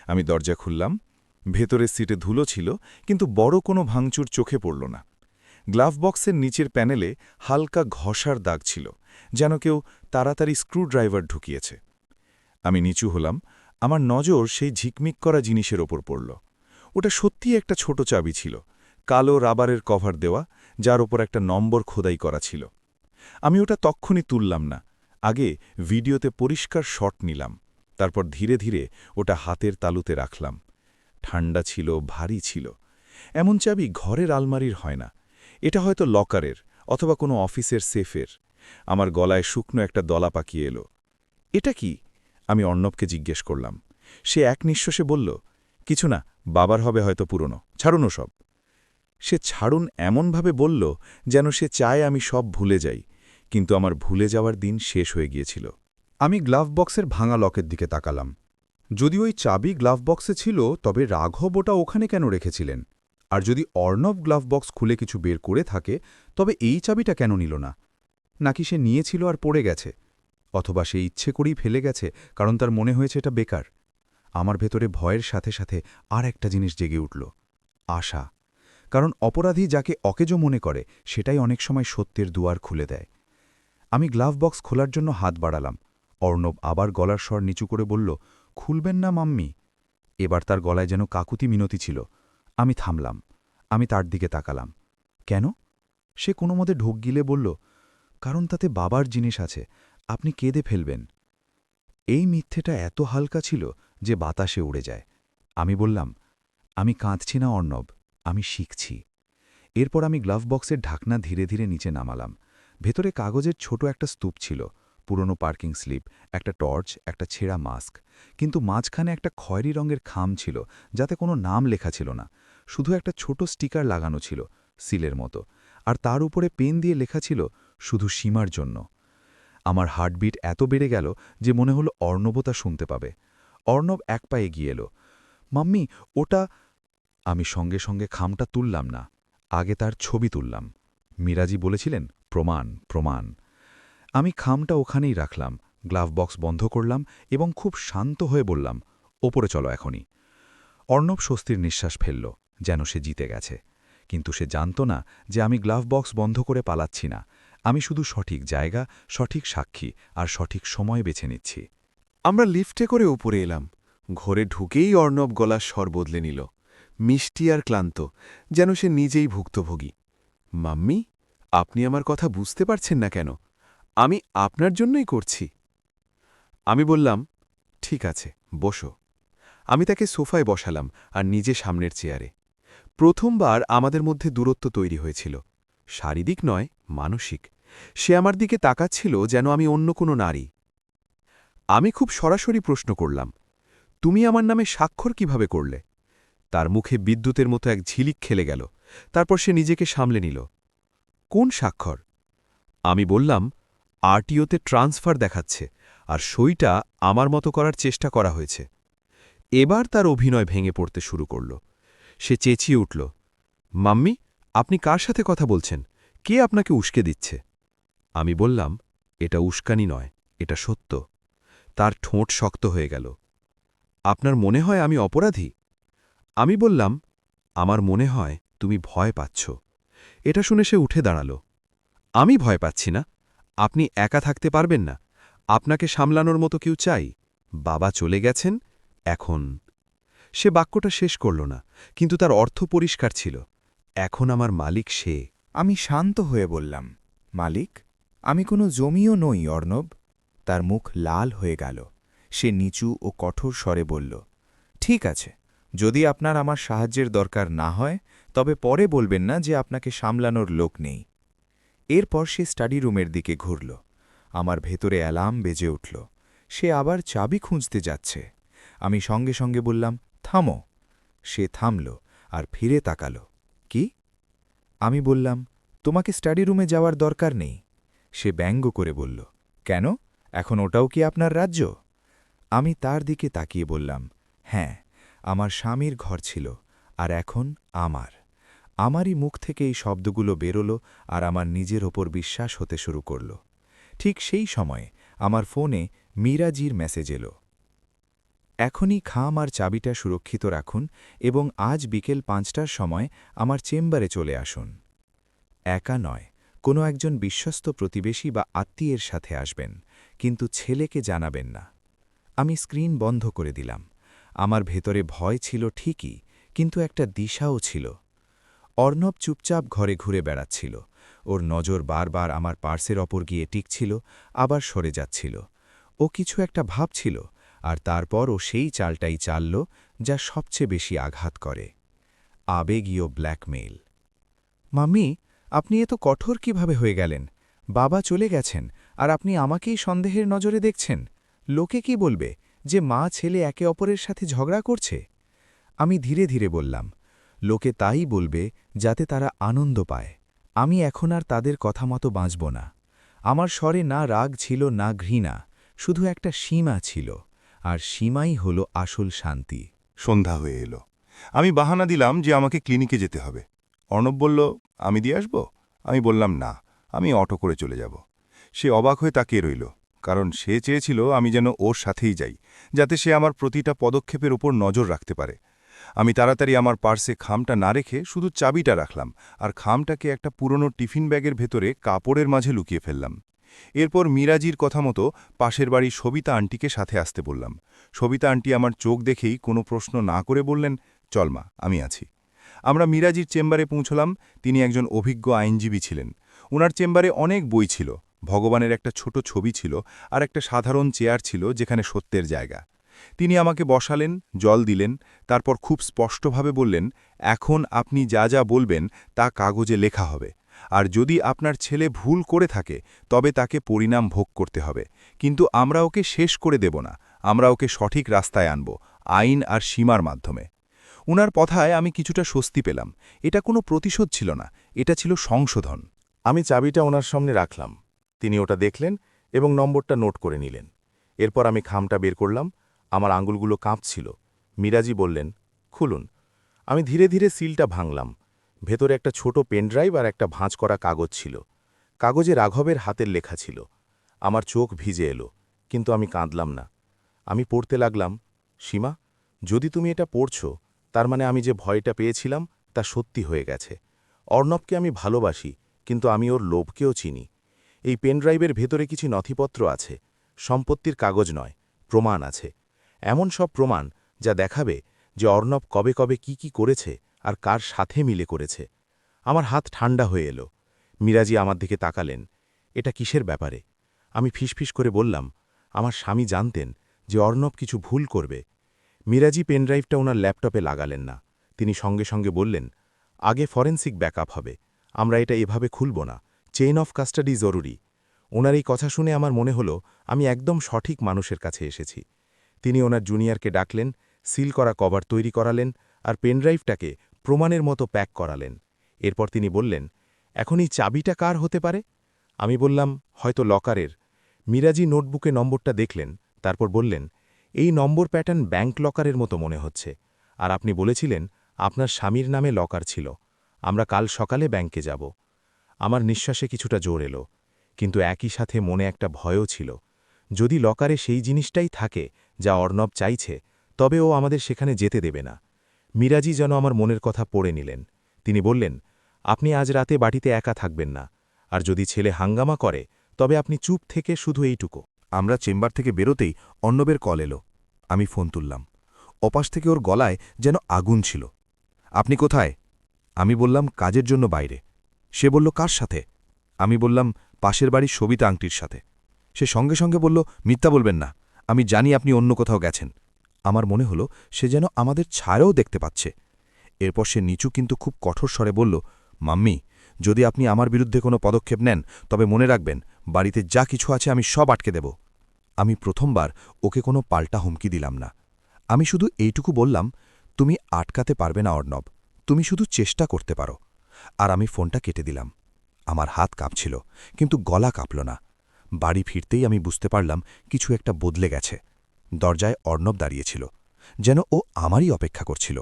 আমি দরজা খুললাম। ভেতরের সিটে ধুলো ছিল, কিন্তু বড় কোনো ভাঙচুর চোখে পড়ল না। গ্লাভ বক্সের নিচের প্যানেলে হালকা ঘষার দাগ ছিল, যেন কেউ তাড়াতাড়ি স্ক্রুড্রাইভার ঢুকিয়েছে। আমি নিচু হলাম। আমার নজর সেই ঝিকমিক করা জিনিসের ওপর পড়ল। ওটা সত্যিই একটা ছোট চাবি ছিল, কালো রাবারের কভার দেওয়া, যার ওপর একটা নম্বর খোদাই করা ছিল। আমি ওটা তক্ষুনি তুললাম না, আগে ভিডিওতে পরিষ্কার শট নিলাম। তারপর ধীরে ধীরে ওটা হাতের তালুতে রাখলাম। ঠান্ডা ছিল, ভারী ছিল। এমন চাবি ঘরের আলমারির হয় না। এটা হয়তো লকারের অথবা কোনো অফিসের সেফের। আমার গলায় শুকনো একটা দলা পাকিয়ে এলো। এটা কি? আমি অর্ণবকে জিজ্ঞেস করলাম। সে এক নিঃশ্বাসে বলল, কিছু না, বাবার হবে হয়তো পুরনো, ছাড়ুন সব। সে ছাড়ুন এমনভাবে বলল যেন সে চায় আমি সব ভুলে যাই, কিন্তু আমার ভুলে যাওয়ার দিন শেষ হয়ে গিয়েছিল।
আমি গ্লাভ বক্সের ভাঙা লকের দিকে তাকালাম। যদি ওই চাবি গ্লাভ বক্সে ছিল, তবে রাঘব ওটা ওখানে কেন রেখেছিলেন? আর যদি অর্ণব গ্লাভ বক্স খুলে কিছু বের করে থাকে, তবে এই চাবিটা কেন নিল না? নাকি সে নিয়েছিল আর পড়ে গেছে? অথবা সে ইচ্ছে করেই ফেলে গেছে কারণ তার মনে হয়েছে এটা বেকার? আমার ভেতরে ভয়ের সাথে সাথে আর একটা জিনিস জেগে উঠল, আশা। কারণ অপরাধী যাকে অকেজো মনে করে, সেটাই অনেক সময় সত্যের দুয়ার খুলে দেয়। আমি গ্লাভ বক্স খোলার জন্য হাত বাড়ালাম। অর্ণব আবার গলার স্বর নিচু করে বলল, খুলবেন না মাম্মি? এবার তার গলায় যেন কাকুতি মিনতি ছিল। আমি থামলাম। আমি তার দিকে তাকালাম। কেন? সে কোনো মতে ঢোক গিলে বলল, কারণ তাতে বাবার জিনিস আছে, আপনি কেঁদে ফেলবেন। এই মিথ্যেটা এত হালকা ছিল যে বাতাসে উড়ে যায়। আমি বললাম, আমি কাঁদছি না অর্ণব, আমি শিখছি। এরপর আমি গ্লাভ বক্সের ঢাকনা ধীরে ধীরে নিচে নামালাম। ভেতরে কাগজের ছোট একটা স্তূপ ছিল,
পুরনো পার্কিং স্লিপ, একটা টর্চ, একটা ছেঁড়া মাস্ক, কিন্তু মাঝখানে একটা খয়েরি রঙের খাম ছিল যাতে কোনো নাম লেখা ছিল না, শুধু একটা ছোট স্টিকার লাগানো ছিল সিলের মতো, আর তার উপরে পেন দিয়ে লেখা ছিল শুধু সীমার জন্য। আমার হার্টবিট এত বেড়ে গেল যে মনে হলো অর্ণবতা শুনতে পাবে। অর্ণব এক পা এগিয়ে এলো। মাম্মি, ওটা। আমি সঙ্গে সঙ্গে খামটা তুললাম না, আগে তার ছবি তুললাম। মিরাজি বলেছিলেন প্রমাণ, প্রমাণ। আমি খামটা ওখানেই রাখলাম, গ্লাভ বক্স বন্ধ করলাম এবং খুব শান্ত হয়ে বললাম, ওপরে চলো এখনই। অর্ণব স্বস্তির নিঃশ্বাস ফেলল, যেন সে জিতে গেছে। কিন্তু সে জানত না যে আমি গ্লাভ বক্স বন্ধ করে পালাচ্ছি না, আমি শুধু সঠিক জায়গা, সঠিক সাক্ষী আর সঠিক সময় বেছে নিচ্ছি।
আমরা লিফটে করে উপরে এলাম। ঘরে ঢুকেই অর্ণব গলার স্বর বদলে নিল, মিষ্টি আর ক্লান্ত, যেন সে নিজেই ভুক্তভোগী। মাম্মি, আপনি আমার কথা বুঝতে পারছেন না কেন? আমি আপনার জন্যই করছি। আমি বললাম, ঠিক আছে, বসো। আমি তাকে সোফায় বসালাম আর নিজে সামনের চেয়ারে। প্রথমবার আমাদের মধ্যে দূরত্ব তৈরি হয়েছিল, শারীরিক নয়, মানসিক। সে আমার দিকে তাকাচ্ছিল যেন আমি অন্য কোনো নারী। আমি খুব সরাসরি প্রশ্ন করলাম, তুমি আমার নামে স্বাক্ষর কিভাবে করলে? তার মুখে বিদ্যুতের মতো এক ঝিলিক খেলে গেল। তারপর সে নিজেকে সামলে নিল। কোন স্বাক্ষর? আমি বললাম, আরটিওতে ট্রান্সফার দেখাচ্ছে, আর সইটা আমার মতো করার চেষ্টা করা হয়েছে। এবার তার অভিনয় ভেঙে পড়তে শুরু করল। সে চেঁচিয়ে উঠল, মাম্মি, আপনি কার সাথে কথা বলছেন? কে আপনাকে উস্কে দিচ্ছে? আমি বললাম, এটা উস্কানি নয়, এটা সত্য। তার ঠোঁট শক্ত হয়ে গেল। আপনার মনে হয় আমি অপরাধী? আমি বললাম, আমার মনে হয় তুমি ভয় পাচ্ছ। এটা শুনে সে উঠে দাঁড়াল। আমি ভয় পাচ্ছি না। আপনি একা থাকতে পারবেন না, আপনাকে সামলানোর মতো কেউ চাই। বাবা চলে গেছেন, এখন। সে বাক্যটা শেষ করল না, কিন্তু তার অর্থ পরিষ্কার ছিল। এখন আমার মালিক সে।
আমি শান্ত হয়ে বললাম, মালিক, আমি কোনো জমিও নই অর্ণব। তার মুখ লাল হয়ে গেল। সে নিচু ও কঠোর স্বরে বলল, ঠিক আছে, যদি আপনার আমার সাহায্যের দরকার না হয় তবে পরে বলবেন না যে আপনাকে সামলানোর লোক নেই। এরপর সে স্টাডি রুমের দিকে ঘুরল। আমার ভেতরে অ্যালার্ম বেজে উঠল। সে আবার চাবি খুঁজতে যাচ্ছে। আমি সঙ্গে সঙ্গে বললাম, থামো। সে থামল আর ফিরে তাকাল। কি? আমি বললাম, তোমাকে স্টাডি রুমে যাওয়ার দরকার নেই। সে ব্যঙ্গ করে বলল, কেন? এখন ওটাও কি আপনার রাজ্য? আমি তার দিকে তাকিয়ে বললাম, হ্যাঁ, আমার স্বামীর ঘর ছিল, আর এখন আমারই মুখ থেকে এই শব্দগুলো বেরোল আর আমার নিজের ওপর বিশ্বাস হতে শুরু করল। ঠিক সেই সময়ে আমার ফোনে মিরাজির মেসেজ এলো, এখনই খাম আর চাবিটা সুরক্ষিত রাখুন এবং আজ বিকেল ৫টার সময় আমার চেম্বারে চলে আসুন। একা নয়, কোনো একজন বিশ্বস্ত প্রতিবেশী বা আত্মীয়ের সাথে আসবেন, কিন্তু ছেলেকে জানাবেন না। আমি স্ক্রিন বন্ধ করে দিলাম। আমার ভেতরে ভয় ছিল ঠিকই, কিন্তু একটা দিশাও ছিল। অর্ণব চুপচাপ ঘরে ঘুরে বেড়াচ্ছিল। ওর নজর বারবার আমার পার্সের ওপর গিয়ে টিকছিল, আবার সরে যাচ্ছিল। ও কিছু একটা ভাবছিল, আর তারপর ও সেই চালটাই চালল যা সবচেয়ে বেশি আঘাত করে, আবেগীয় ব্ল্যাকমেইল। মাম্মি, আপনি এত কঠোর কিভাবে হয়ে গেলেন? বাবা চলে গেছেন, আর আপনি আমাকেই সন্দেহের নজরে দেখছেন। লোকে কি বলবে, যে মা ছেলে একে অপরের সাথে ঝগড়া করছে? আমি ধীরে ধীরে বললাম, লোকে তাই বলবে যাতে তারা আনন্দ পায়। আমি এখন আর তাদের কথা মতো বাঁচব না। আমার স্বরে না রাগ ছিল, না ঘৃণা, শুধু একটা সীমা ছিল, আর সীমাই হল আসল শান্তি।
সন্ধ্যা হয়ে এলো। আমি বাহানা দিলাম যে আমাকে ক্লিনিকে যেতে হবে। অর্ণব বলল, আমি দিয়ে আসব? আমি বললাম, না, আমি অটো করে চলে যাব। সে অবাক হয়ে তাকিয়ে রইল, কারণ সে চেয়েছিল আমি যেন ওর সাথেই যাই, যাতে সে আমার প্রতিটা পদক্ষেপের ওপর নজর রাখতে পারে। আমি তাড়াতাড়ি আমার পার্সে খামটা না রেখে শুধু চাবিটা রাখলাম, আর খামটাকে একটা পুরনো টিফিন ব্যাগের ভেতরে কাপড়ের মাঝে লুকিয়ে ফেললাম। এরপর মিরাজির কথা মতো পাশের বাড়ি সবিতা আন্টিকে সাথে আসতে বললাম। সবিতা আন্টি আমার চোখ দেখেই কোনো প্রশ্ন না করে বললেন, চল মা, আমি আছি। আমরা মিরাজির চেম্বারে পৌঁছলাম। তিনি একজন অভিজ্ঞ আইনজীবী ছিলেন। ওনার চেম্বারে অনেক বই ছিল, ভগবানের একটা ছোট ছবি ছিল, আর একটা সাধারণ চেয়ার ছিল যেখানে সত্যের জায়গা। তিনি আমাকে বসালেন, জল দিলেন, তারপর খুব স্পষ্টভাবে বললেন, এখন আপনি যা যা বলবেন তা কাগজে লেখা হবে। আর যদি আপনার ছেলে ভুল করে থাকে তবে তাকে পরিণাম ভোগ করতে হবে, কিন্তু আমরা ওকে শেষ করে দেব না, আমরা ওকে সঠিক রাস্তায় আনব, আইন আর সীমার মাধ্যমে। উনার কথায় আমি কিছুটা স্বস্তি পেলাম। এটা কোনো প্রতিশোধ ছিল না, এটা ছিল সংশোধন।
আমি চাবিটা ওনার সামনে রাখলাম। তিনি ওটা দেখলেন এবং নম্বরটা নোট করে নিলেন। এরপর আমি খামটা বের করলাম। আমার আঙুলগুলো কাঁপছিল। মিরাজি বললেন, খুলুন। আমি ধীরে ধীরে সিলটা ভাঙলাম। ভেতরে একটা ছোট পেনড্রাইভ আর একটা ভাঁজ করা কাগজ ছিল। কাগজে রাঘবের হাতের লেখা ছিল। আমার চোখ ভিজে এলো, কিন্তু আমি কাঁদলাম না। আমি পড়তে লাগলাম, সীমা, যদি তুমি এটা পড়ছ, তার মানে আমি যে ভয়টা পেয়েছিলাম তা সত্যি হয়ে গেছে। অর্ণবকে আমি ভালোবাসি, কিন্তু আমি ওর লোভকেও চিনি। এই পেনড্রাইভের ভেতরে কিছু নথিপত্র আছে, সম্পত্তির কাগজ নয়, প্রমাণ আছে। এমন সব প্রমাণ যা দেখাবে যে অর্ণব কবে কবে কি করেছে আর কার সাথে মিলে করেছে। আমার হাত ঠান্ডা হয়ে এলো। মিরাজি আমার দিকে তাকালেন। এটা কিসের ব্যাপারে? আমি ফিসফিস করে বললাম, আমার স্বামী জানতেন যে অর্ণব কিছু ভুল করবে। মিরাজি পেনড্রাইভটা ওনার ল্যাপটপে লাগালেন না। তিনি সঙ্গে সঙ্গে বললেন, আগে ফরেন্সিক ব্যাকআপ হবে, আমরা এটা এভাবে খুলব না, চেইন অফ কাস্টাডি জরুরি। ওনার এই কথা শুনে আমার মনে হলো আমি একদম সঠিক মানুষের কাছে এসেছি। তিনি ওনার জুনিয়রকে ডাকলেন, সিল করা কভার তৈরি করালেন আর পেনড্রাইভটাকে প্রমাণের মতো প্যাক করালেন। এরপর তিনি বললেন, এখন এই চাবিটা কার হতে পারে? আমি বললাম, হয়তো লকারের। মিরাজি নোটবুকে নম্বরটা দেখলেন, তারপর বললেন, এই নম্বর প্যাটার্ন ব্যাংক লকারের মতো মনে হচ্ছে। আর আপনি বলেছিলেন আপনার স্বামীর নামে লকার ছিল। আমরা কাল সকালে ব্যাংকে যাব। আমার নিঃশ্বাসে কিছুটা জোর এলো, কিন্তু একই সাথে মনে একটা ভয়ও ছিল। যদি লকারে সেই জিনিসটাই থাকে যা অর্ণব চাইছে, তবে ও আমাদের সেখানে যেতে দেবে না। মিরাজি যেন আমার মনের কথা পড়ে নিলেন। তিনি বললেন, আপনি আজ রাতে বাড়িতে একা থাকবেন না, আর যদি ছেলে হাঙ্গামা করে তবে আপনি চুপ থেকে শুধু এইটুকু।
আমরা চেম্বার থেকে বেরোতেই অর্ণবের কল এলো। আমি ফোন তুললাম। অপাশ থেকে ওর গলায় যেন আগুন ছিল। আপনি কোথায়? আমি বললাম, কাজের জন্য বাইরে। সে বলল, কার সাথে? আমি বললাম, পাশের বাড়ির সবিতা আংটির সাথে। সে সঙ্গে সঙ্গে বলল, মিথ্যা বলবেন না, আমি জানি আপনি অন্য কোথাও গেছেন। আমার মনে হলো সে যেন আমাদের ছায়াও দেখতে পাচ্ছে। এরপর সে নিচু কিন্তু খুব কঠোর স্বরে বলল, মাম্মি, যদি আপনি আমার বিরুদ্ধে কোনো পদক্ষেপ নেন তবে মনে রাখবেন, বাড়িতে যা কিছু আছে আমি সব আটকে দেব। আমি প্রথমবার ওকে কোনো পাল্টা হুমকি দিলাম না। আমি শুধু এইটুকু বললাম, তুমি আটকাতে পারবে না অর্ণব, তুমি শুধু চেষ্টা করতে পারো। আর আমি ফোনটা কেটে দিলাম। আমার হাত কাঁপছিল, কিন্তু গলা কাঁপল না। বাড়ি ফিরতেই আমি বুঝতে পারলাম কিছু একটা বদলে গেছে। দরজায় অর্ণব দাঁড়িয়েছিল, যেন ও আমারই অপেক্ষা করছিল।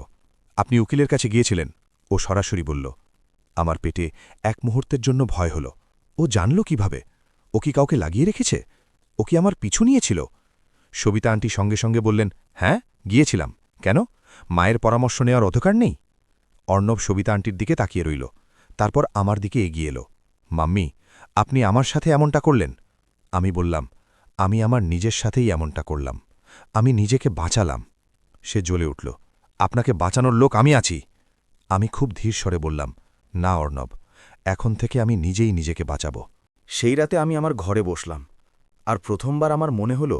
আপনি উকিলের কাছে গিয়েছিলেন? ও সরাসরি বলল। আমার পেটে এক মুহূর্তের জন্য ভয় হল। ও জানল কিভাবে? ও কি কাউকে লাগিয়ে রেখেছে? ও কি আমার পিছু নিয়েছিল? সবিতা আন্টি সঙ্গে সঙ্গে বললেন, হ্যাঁ, গিয়েছিলাম। কেন? মায়ের পরামর্শ নেওয়ার অধিকার নেই? অর্ণব সবিতা আন্টির দিকে তাকিয়ে রইল, তারপর আমার দিকে এগিয়ে এলো। মাম্মি, আপনি আমার সাথে এমনটা করলেন? আমি বললাম, আমি আমার নিজের সাথেই এমনটা করলাম। আমি নিজেকে বাঁচালাম। সে জ্বলে উঠল, আপনাকে বাঁচানোর লোক আমি আছি। আমি খুব ধীর স্বরে বললাম, না অর্ণব, এখন থেকে আমি নিজেই নিজেকে বাঁচাব।
সেই রাতে আমি আমার ঘরে বসলাম, আর প্রথমবার আমার মনে হলো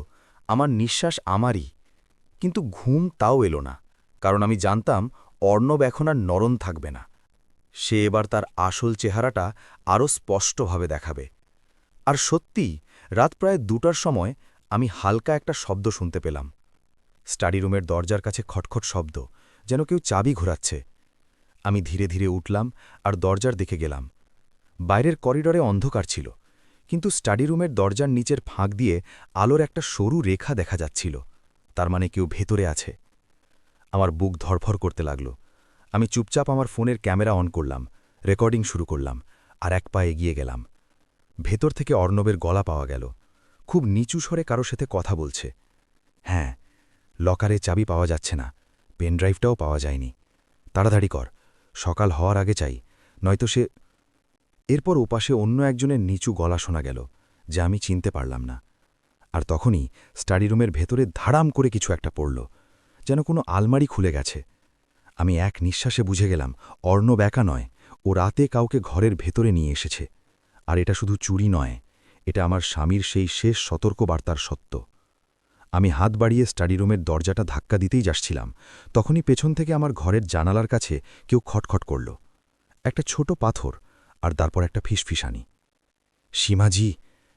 আমার নিঃশ্বাস আমারই। কিন্তু ঘুম তাও এলো না, কারণ আমি জানতাম অর্ণব এখন আর নরম থাকবে না। সে এবার তার আসল চেহারাটা আরও স্পষ্টভাবে দেখাবে। আর সত্যি, রাত প্রায় 2টার সময় আমি হালকা একটা শব্দ শুনতে পেলাম। স্টাডি রুমের দরজার কাছে খটখট শব্দ, যেন কেউ চাবি ঘোরাচ্ছে। আমি ধীরে ধীরে উঠলাম আর দরজার দিকে গেলাম। বাইরের করিডরে অন্ধকার ছিল, কিন্তু স্টাডি রুমের দরজার নিচের ফাঁক দিয়ে আলোর একটা সরু রেখা দেখা যাচ্ছিল। তার মানে কেউ ভেতরে আছে। আমার বুক ধরফর করতে লাগল। আমি চুপচাপ আমার ফোনের ক্যামেরা অন করলাম, রেকর্ডিং শুরু করলাম, আর এক পা এগিয়ে গেলাম। ভেতর থেকে অর্ণবের গলা পাওয়া গেল, খুব নিচু স্বরে কারো সাথে কথা বলছে। হ্যাঁ, লকারে চাবি পাওয়া যাচ্ছে না, পেনড্রাইভটাও পাওয়া যায়নি। তাড়াতাড়ি কর, সকাল হওয়ার আগে চাই, নয়তো সে। এরপর ওপাশে অন্য একজনের নিচু গলা শোনা গেল, যা আমি চিনতে পারলাম না। আর তখনই স্টাডি রুমের ভেতরে ধাড়াম করে কিছু একটা পড়ল, যেন কোনো আলমারি খুলে গেছে। আমি এক নিঃশ্বাসে বুঝে গেলাম অর্ণব একা নয়, ও রাতে কাউকে ঘরের ভেতরে নিয়ে এসেছে। আর এটা শুধু চুরি নয়, এটা আমার স্বামীর সেই শেষ সতর্কবার্তার সত্য। আমি হাত বাড়িয়ে স্টাডি রুমের দরজাটা ধাক্কা দিতেই যাচ্ছিলাম, তখনই পেছন থেকে আমার ঘরের জানালার কাছে কেউ খটখট করল। একটা ছোট পাথর,
আর তারপর একটা ফিসফিসানি। সীমাজি,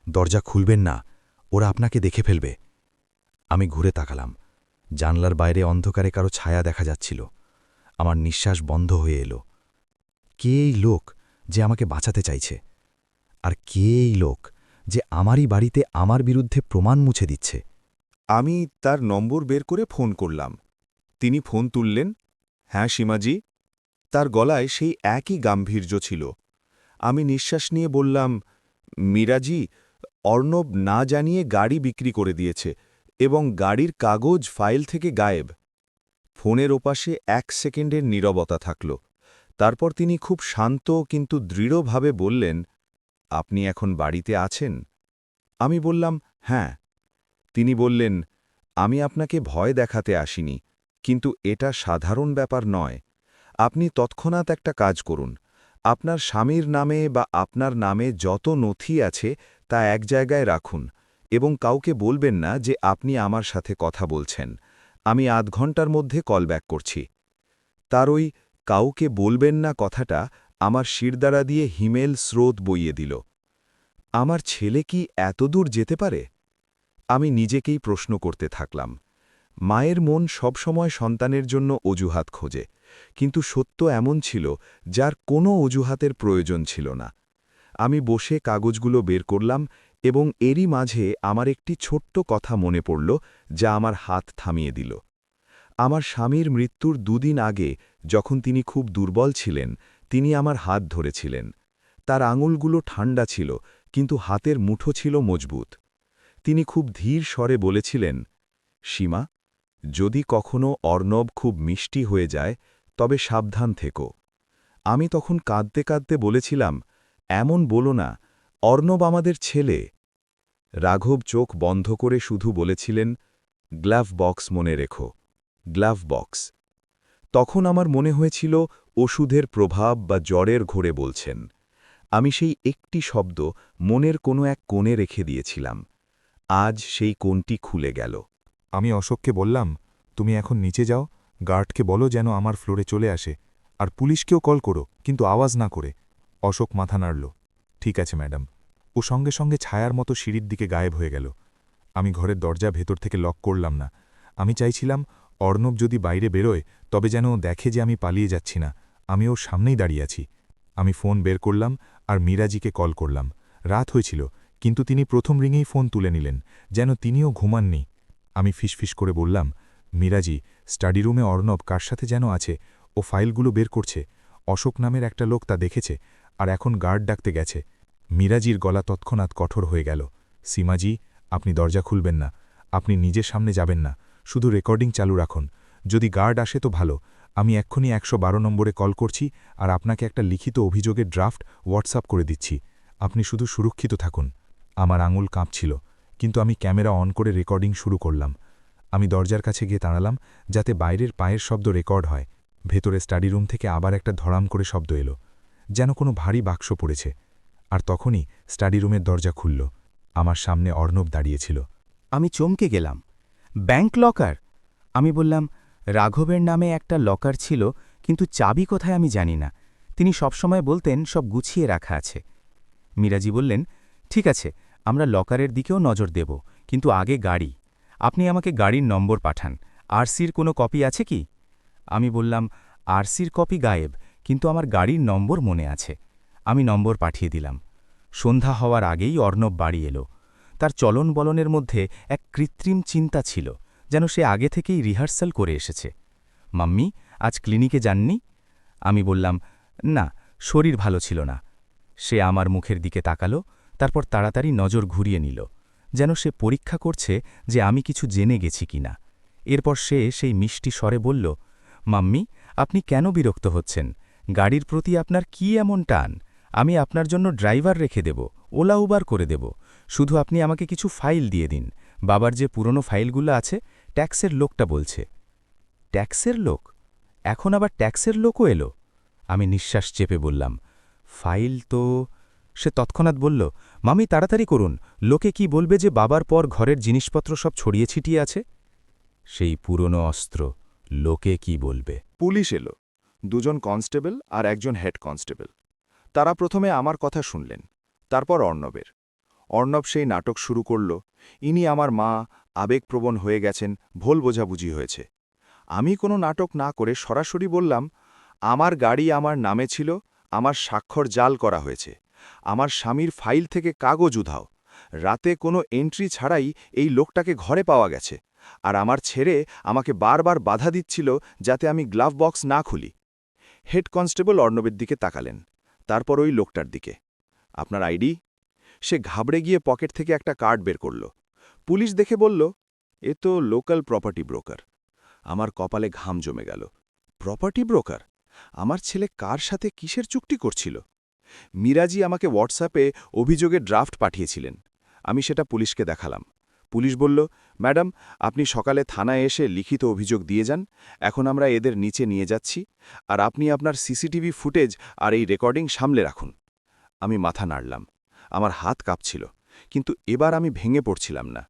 দরজা খুলবেন না, ওরা আপনাকে দেখে ফেলবে। আমি ঘুরে তাকালাম। জানলার বাইরে অন্ধকারে কারো ছায়া দেখা যাচ্ছিল। আমার নিঃশ্বাস বন্ধ হয়ে এলো। কে এই লোক যে আমাকে বাঁচাতে চাইছে? আর কে এই লোক যে আমারই বাড়িতে আমার বিরুদ্ধে প্রমাণ মুছে দিচ্ছে?
আমি তার নম্বর বের করে ফোন করলাম। তিনি ফোন তুললেন। হ্যাঁ সীমাজি। তার গলায় সেই একই গাম্ভীর্য ছিল। আমি নিঃশ্বাস নিয়ে বললাম, মীরাজি, অর্ণব না জানিয়ে গাড়ি বিক্রি করে দিয়েছে এবং গাড়ির কাগজ ফাইল থেকে গায়েব। ফোনের ওপাশে 1 সেকেন্ডের নীরবতা থাকল। তারপর তিনি খুব শান্ত কিন্তু দৃঢ়ভাবে বললেন, আপনি এখন বাড়িতে আছেন? আমি বললাম, হ্যাঁ। তিনি বললেন, আমি আপনাকে ভয় দেখাতে আসিনি, কিন্তু এটা সাধারণ ব্যাপার নয়। আপনি তৎক্ষণাৎ একটা কাজ করুন। আপনার স্বামীর নামে বা আপনার নামে যত নথি আছে তা এক জায়গায় রাখুন এবং কাউকে বলবেন না যে আপনি আমার সাথে কথা বলছেন। আমি 8 ঘন্টার মধ্যে কল ব্যাক করছি। তার ওই কাউকে বলবেন না কথাটা আমার শিরদাঁড়া দিয়ে হিমেল স্রোত বইয়ে দিল। আমার ছেলে কি এতদূর যেতে পারে? আমি নিজেকেই প্রশ্ন করতে থাকলাম। মায়ের মন সবসময় সন্তানের জন্য অজুহাত খোঁজে, কিন্তু সত্য এমন ছিল যার কোনো অজুহাতের প্রয়োজন ছিল না। আমি বসে কাগজগুলো বের করলাম এবং এরই মাঝে আমার একটি ছোট্ট কথা মনে পড়ল যা আমার হাত থামিয়ে দিল। আমার স্বামীর মৃত্যুর 2 দিন আগে যখন তিনি খুব দুর্বল ছিলেন, তিনি আমার হাত ধরেছিলেন। তার আঙুলগুলো ঠান্ডা ছিল, কিন্তু হাতের মুঠো ছিল মজবুত। তিনি খুব ধীর স্বরে বলেছিলেন, সীমা, যদি কখনো অর্ণব খুব মিষ্টি হয়ে যায় তবে সাবধান থেকো। আমি তখন কাঁদতে কাঁদতে বলেছিলাম, এমন বলো না, অর্ণব আমাদের ছেলে। রাঘব চোখ বন্ধ করে শুধু বলেছিলেন, গ্লাভ বক্স মনে রেখো, গ্লাভ বক্স। তখন আমার মনে হয়েছিল ওষুধের প্রভাব বা জ্বরের ঘোরে বলছেন। আমি সেই একটি শব্দ মনের কোনো এক কোণে রেখে দিয়েছিলাম। আজ সেই কোণটি খুলে গেল।
আমি অশোককে বললাম, তুমি এখন নিচে যাও, গার্ডকে বলো যেন আমার ফ্লোরে চলে আসে, আর পুলিশকেও কল করো, কিন্তু আওয়াজ না করে। অশোক মাথা নাড়ল। ঠিক আছে ম্যাডাম। ও সঙ্গে সঙ্গে ছায়ার মতো সিঁড়ির দিকে গায়েব হয়ে গেল। আমি ঘরের দরজা ভেতর থেকে লক করলাম না। আমি চাইছিলাম অর্ণব যদি বাইরে বেরোয় তবে যেন ও দেখে যে আমি পালিয়ে যাচ্ছি না, আমি ওর সামনেই দাঁড়িয়ে আছি। আমি ফোন বের করলাম আর মীরাজিকে কল করলাম। রাত হয়েছিল, কিন্তু তিনি প্রথম রিংয়েই ফোন তুলে নিলেন, যেন তিনিও ঘুমাননি। আমি ফিসফিস করে বললাম, মীরাজি, স্টাডি রুমে অর্ণব কার সাথে যেন আছে, ও ফাইলগুলো বের করছে। অশোক নামের একটা লোক তা দেখেছে, আর এখন গার্ড ডাকতে গেছে। মীরাজির গলা তৎক্ষণাৎ কঠোর হয়ে গেল। সীমাজি, আপনি দরজা খুলবেন না, আপনি নিজের সামনে যাবেন না, শুধু রেকর্ডিং চালু রাখুন। যদি গার্ড আসে তো ভালো, আমি এক্ষুনি 112 নম্বরে কল করছি আর আপনাকে একটা লিখিত অভিযোগের ড্রাফট হোয়াটসঅ্যাপ করে দিচ্ছি। আপনি শুধু সুরক্ষিত থাকুন। আমার আঙুল কাঁপছিল, কিন্তু আমি ক্যামেরা অন করে রেকর্ডিং শুরু করলাম। আমি দরজার কাছে গিয়ে দাঁড়ালাম যাতে বাইরের পায়ের শব্দ রেকর্ড হয়। ভেতরে স্টাডি রুম থেকে আবার একটা ধড়াম করে শব্দ এলো, যেন কোনো ভারী বাক্স পড়েছে। আর তখনই স্টাডি রুমের দরজা খুলল। আমার সামনে অর্ণব দাঁড়িয়েছিল।
আমি চমকে গেলাম। Bank locker! আমি বললাম, রাঘবের নামে একটা লকার ছিল, কিন্তু চাবি কোথায় আমি জানি না। তিনি সবসময় বলতেন সব গুছিয়ে রাখা আছে। মীরাজি বললেন, ঠিক আছে, আমরা লকারের দিকেও নজর দেব, কিন্তু আগে গাড়ি। আপনি আমাকে গাড়ির নম্বর পাঠান। আরসির কোনো কপি আছে কি? আমি বললাম, আরসির কপি গায়েব, কিন্তু আমার গাড়ির নম্বর মনে আছে। আমি নম্বর পাঠিয়ে দিলাম। সন্ধ্যা হওয়ার আগেই অর্ণব বাড়ি এলো। তার চলন বলনের মধ্যে এক কৃত্রিম চিন্তা ছিল, যেন সে আগে থেকেই রিহার্সাল করে এসেছে। মাম্মি, আজ ক্লিনিকে যাননি? আমি বললাম, না, শরীর ভালো ছিল না। সে আমার মুখের দিকে তাকালো, তারপর তাড়াতাড়ি নজর ঘুরিয়ে নিল, যেন সে পরীক্ষা করছে যে আমি কিছু জেনে গেছি কিনা। এরপর সে সেই মিষ্টি স্বরে বলল, মাম্মি, আপনি কেন বিরক্ত হচ্ছেন? গাড়ির প্রতি আপনার কি এমন টান? আমি আপনার জন্য ড্রাইভার রেখে দেব, ওলা উবার করে দেব। শুধু আপনি আমাকে কিছু ফাইল দিয়ে দিন। বাবার যে পুরনো ফাইলগুলো আছে, ট্যাক্সের লোকটা বলছে। ট্যাক্সের লোক? এখন আবার ট্যাক্সের লোকও এলো? আমি নিঃশ্বাস চেপে বললাম, ফাইল তো... সে তৎক্ষণাৎ বলল, মামি তাড়াতাড়ি করুন, লোকে কি বলবে যে বাবার পর ঘরের জিনিসপত্র সব ছড়িয়ে ছিটিয়ে আছে? সেই পুরনো অস্ত্র, লোকে কি বলবে।
পুলিশ এলো। 2 জন কনস্টেবল আর 1 জন হেড কনস্টেবল।
তারা প্রথমে আমার কথা শুনলেন, তারপর অর্ণবের। অর্ণব সেই নাটক শুরু করল, ইনি আমার মা, আবেগপ্রবণ হয়ে গেছেন, ভুল বোঝাবুঝি হয়েছে। আমি কোনো নাটক না করে সরাসরি বললাম, আমার গাড়ি আমার নামে ছিল, আমার স্বাক্ষর জাল করা হয়েছে, আমার স্বামীর ফাইল থেকে কাগজ উধাও, রাতে কোনো এন্ট্রি ছাড়াই এই লোকটাকে ঘরে পাওয়া গেছে, আর আমার ছেড়ে আমাকে বারবার বাধা দিচ্ছিল যাতে আমি গ্লাভ বক্স না খুলি। হেড কনস্টেবল অর্ণবের দিকে তাকালেন, তারপর ওই লোকটার দিকে। আপনার আইডি? সে ঘাবড়ে গিয়ে পকেট থেকে একটা কার্ড বের করল। পুলিশ দেখে বলল, এ তো লোকাল প্রপার্টি ব্রোকার। আমার কপালে ঘাম জমে গেল। Property broker? আমার ছেলে কার সাথে কিসের চুক্তি করছিল? মিরাজি আমাকে হোয়াটসঅ্যাপে অভিযোগের ড্রাফট পাঠিয়েছিলেন। আমি সেটা পুলিশকে দেখালাম। পুলিশ বলল, ম্যাডাম, আপনি সকালে থানায় এসে লিখিত অভিযোগ দিয়ে যান, এখন আমরা এদের নিচে নিয়ে যাচ্ছি, আর আপনি আপনার সিসিটিভি ফুটেজ আর এই রেকর্ডিং সামলে রাখুন। আমি মাথা নাড়লাম, আমার হাত কাঁপছিল, কিন্তু এবার আমি ভেঙে পড়ছিলাম না।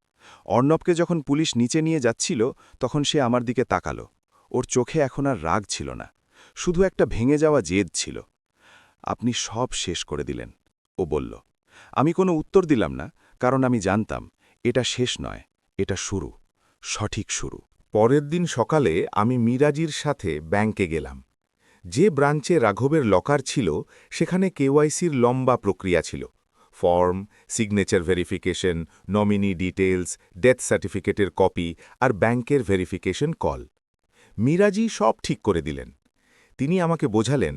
অর্ণবকে যখন পুলিশ নিচে নিয়ে যাচ্ছিল তখন সে আমার দিকে তাকালো। ওর চোখে এখন আর রাগ ছিল না, শুধু একটা ভেঙে যাওয়া জেদ ছিল। আপনি সব শেষ করে দিলেন, ও বলল। আমি কোনো উত্তর দিলাম না, কারণ আমি জানতাম এটা শেষ নয়, এটা শুরু, সঠিক শুরু।
পরের দিন সকালে আমি মিরাজির সাথে ব্যাংকে গেলাম। যে ব্রাঞ্চে রাঘবের লকার ছিল সেখানে কেওয়াইসির লম্বা প্রক্রিয়া ছিল। Form, signature verification, nominee details, death সার্টিফিকেটের কপি আর ব্যাংকের ভেরিফিকেশন কল। মিরাজি সব ঠিক করে দিলেন। তিনি আমাকে বোঝালেন,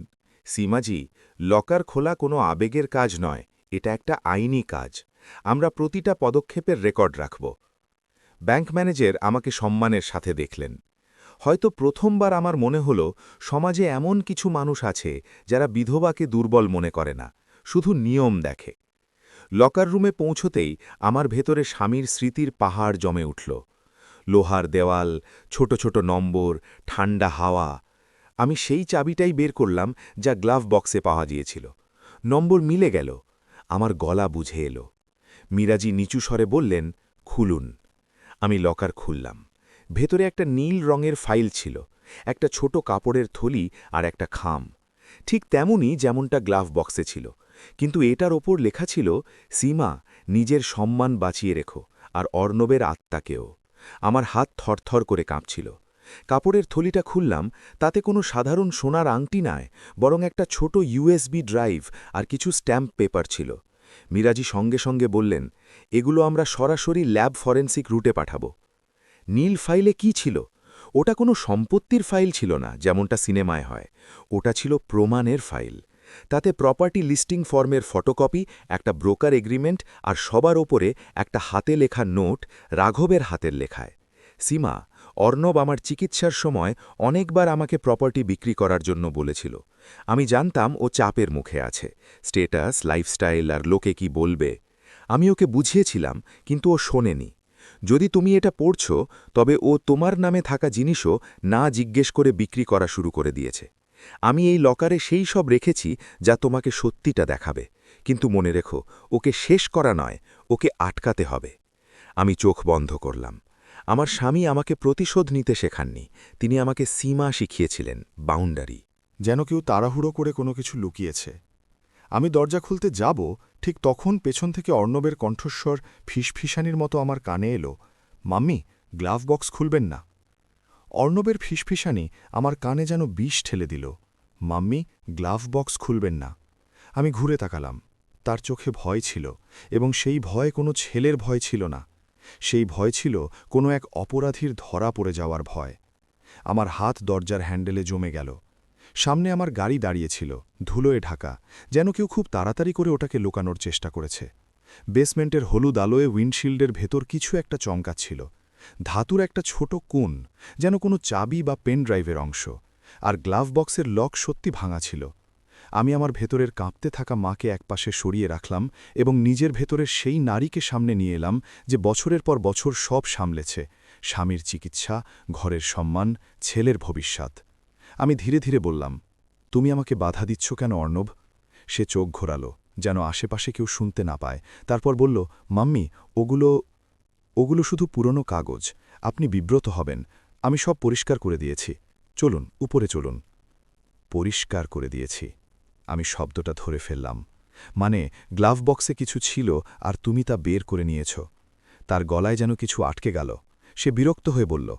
সীমাজি, লকার খোলা কোনো আবেগের কাজ নয়, এটা একটা আইনি কাজ। আমরা প্রতিটা পদক্ষেপের রেকর্ড রাখব। ব্যাংক ম্যানেজার আমাকে সম্মানের সাথে দেখলেন। হয়তো প্রথমবার আমার মনে হল সমাজে এমন কিছু মানুষ আছে যারা বিধবাকে দুর্বল মনে করে না, শুধু নিয়ম দেখে। লকার রুমে পৌঁছতেই আমার ভেতরে স্বামীর স্মৃতির পাহাড় জমে উঠল। লোহার দেওয়াল, ছোট ছোট নম্বর, ঠান্ডা হাওয়া। আমি সেই চাবিটাই বের করলাম যা গ্লাভ বক্সে পাওয়া গিয়েছিল। নম্বর মিলে গেল। আমার গলা বুঝে এলো। মিরাজি নিচু স্বরে বললেন, খুলুন। আমি লকার খুললাম। ভেতরে একটা নীল রঙের ফাইল ছিল, একটা ছোট কাপড়ের থলি আর একটা খাম, ঠিক তেমনই যেমনটা গ্লাভ বক্সে ছিল, কিন্তু এটার ওপর লেখা ছিল, সীমা, নিজের সম্মান বাঁচিয়ে রেখো, আর অর্ণবের আত্মাকেও। আমার হাত থরথর করে কাঁপছিল। কাপড়ের থলিটা খুললাম, তাতে কোনো সাধারণ সোনার আংটি নয়, বরং একটা ছোট ইউএসবি ড্রাইভ আর কিছু স্ট্যাম্প পেপার ছিল। মিরাজি সঙ্গে সঙ্গে বললেন, এগুলো আমরা সরাসরি ল্যাব ফরেন্সিক রুটে পাঠাবো। নীল ফাইলে কি ছিল? ওটা কোনো সম্পত্তির ফাইল ছিল না, যেমনটা সিনেমায় হয়। ওটা ছিল প্রমাণের ফাইল। তাতে প্রপার্টি লিস্টিং ফর্মের ফটোকপি, একটা ব্রোকার এগ্রিমেন্ট আর সবার ওপরে একটা হাতে লেখা নোট, রাঘবের হাতের লেখায়। সীমা, অর্ণব আমার চিকিৎসার সময় অনেকবার আমাকে প্রপার্টি বিক্রি করার জন্য বলেছিল। আমি জানতাম ও চাপের মুখে আছে, স্টেটাস, লাইফস্টাইল আর লোকে কি বলবে। আমি ওকে বুঝিয়েছিলাম, কিন্তু ও শোনেনি। যদি তুমি এটা পড়ছ, তবে ও তোমার নামে থাকা জিনিসও না জিজ্ঞেস করে বিক্রি করা শুরু করে দিয়েছে। আমি এই লকারে সেই সব রেখেছি যা তোমাকে সত্যিটা দেখাবে, কিন্তু মনে রেখো, ওকে শেষ করা নয়, ওকে আটকাতে হবে। আমি চোখ বন্ধ করলাম। আমার স্বামী আমাকে প্রতিশোধ নিতে শেখাননি, তিনি আমাকে সীমা শিখিয়েছিলেন, বাউন্ডারি।
যেন কেউ তাড়াহুড়ো করে কোনো কিছু লুকিয়েছে। আমি দরজা খুলতে যাব, ঠিক তখন পেছন থেকে অর্ণবের কণ্ঠস্বর ফিসফিসানির মতো আমার কানে এলো, মাম্মি, গ্লাভ বক্স খুলবেন না। অর্ণবের ফিসফিসানি আমার কানে যেন বিষ ঠেলে দিল। মাম্মি, গ্লাভ বক্স খুলবেন না। আমি ঘুরে তাকালাম। তার চোখে ভয় ছিল, এবং সেই ভয় কোনো ছেলের ভয় ছিল না। সেই ভয় ছিল কোনো এক অপরাধীর ধরা পড়ে যাওয়ার ভয়। আমার হাত দরজার হ্যান্ডেলে জমে গেল। সামনে আমার গাড়ি দাঁড়িয়েছিল, ধুলোয় ঢাকা, যেন কেউ খুব তাড়াতাড়ি করে ওটাকে লুকানোর চেষ্টা করেছে। বেসমেন্টের হলুদ আলোয় উইন্ডশিল্ডের ভেতর কিছু একটা চমকাচ্ছিল। ধাতুর একটা ছোট কোণ, যেন কোনো চাবি বা পেন ড্রাইভের অংশ, আর গ্লাভ বক্সের লক সত্যি ভাঙা ছিল। আমি আমার ভেতরের কাঁপতে থাকা মাকে একপাশে সরিয়ে রাখলাম এবং নিজের ভেতরের সেই নারীকে সামনে নিয়ে এলাম যে বছরের পর বছর সব সামলেছে, স্বামীর চিকিৎসা, ঘরের সম্মান, ছেলের ভবিষ্যৎ। আমি ধীরে ধীরে বললাম, তুমি আমাকে বাধা দিচ্ছ কেন অর্ণব? সে চোখ ঘোরালো, যেন আশেপাশে কেউ শুনতে না পায়। তারপর বলল, মাম্মি, ওগুলো শুধু পুরনো কাগজ, আপনি বিব্রত হবেন। আমি সব পরিষ্কার করে দিয়েছি, চলুন উপরে চলুন। পরিষ্কার করে দিয়েছি। আমি শব্দটা ধরে ফেললাম। মানে গ্লাভ বক্সে কিছু ছিল আর তুমি তা বের করে নিয়েছ। তার গলায় যেন কিছু আটকে গেল। সে বিরক্ত হয়ে বলল,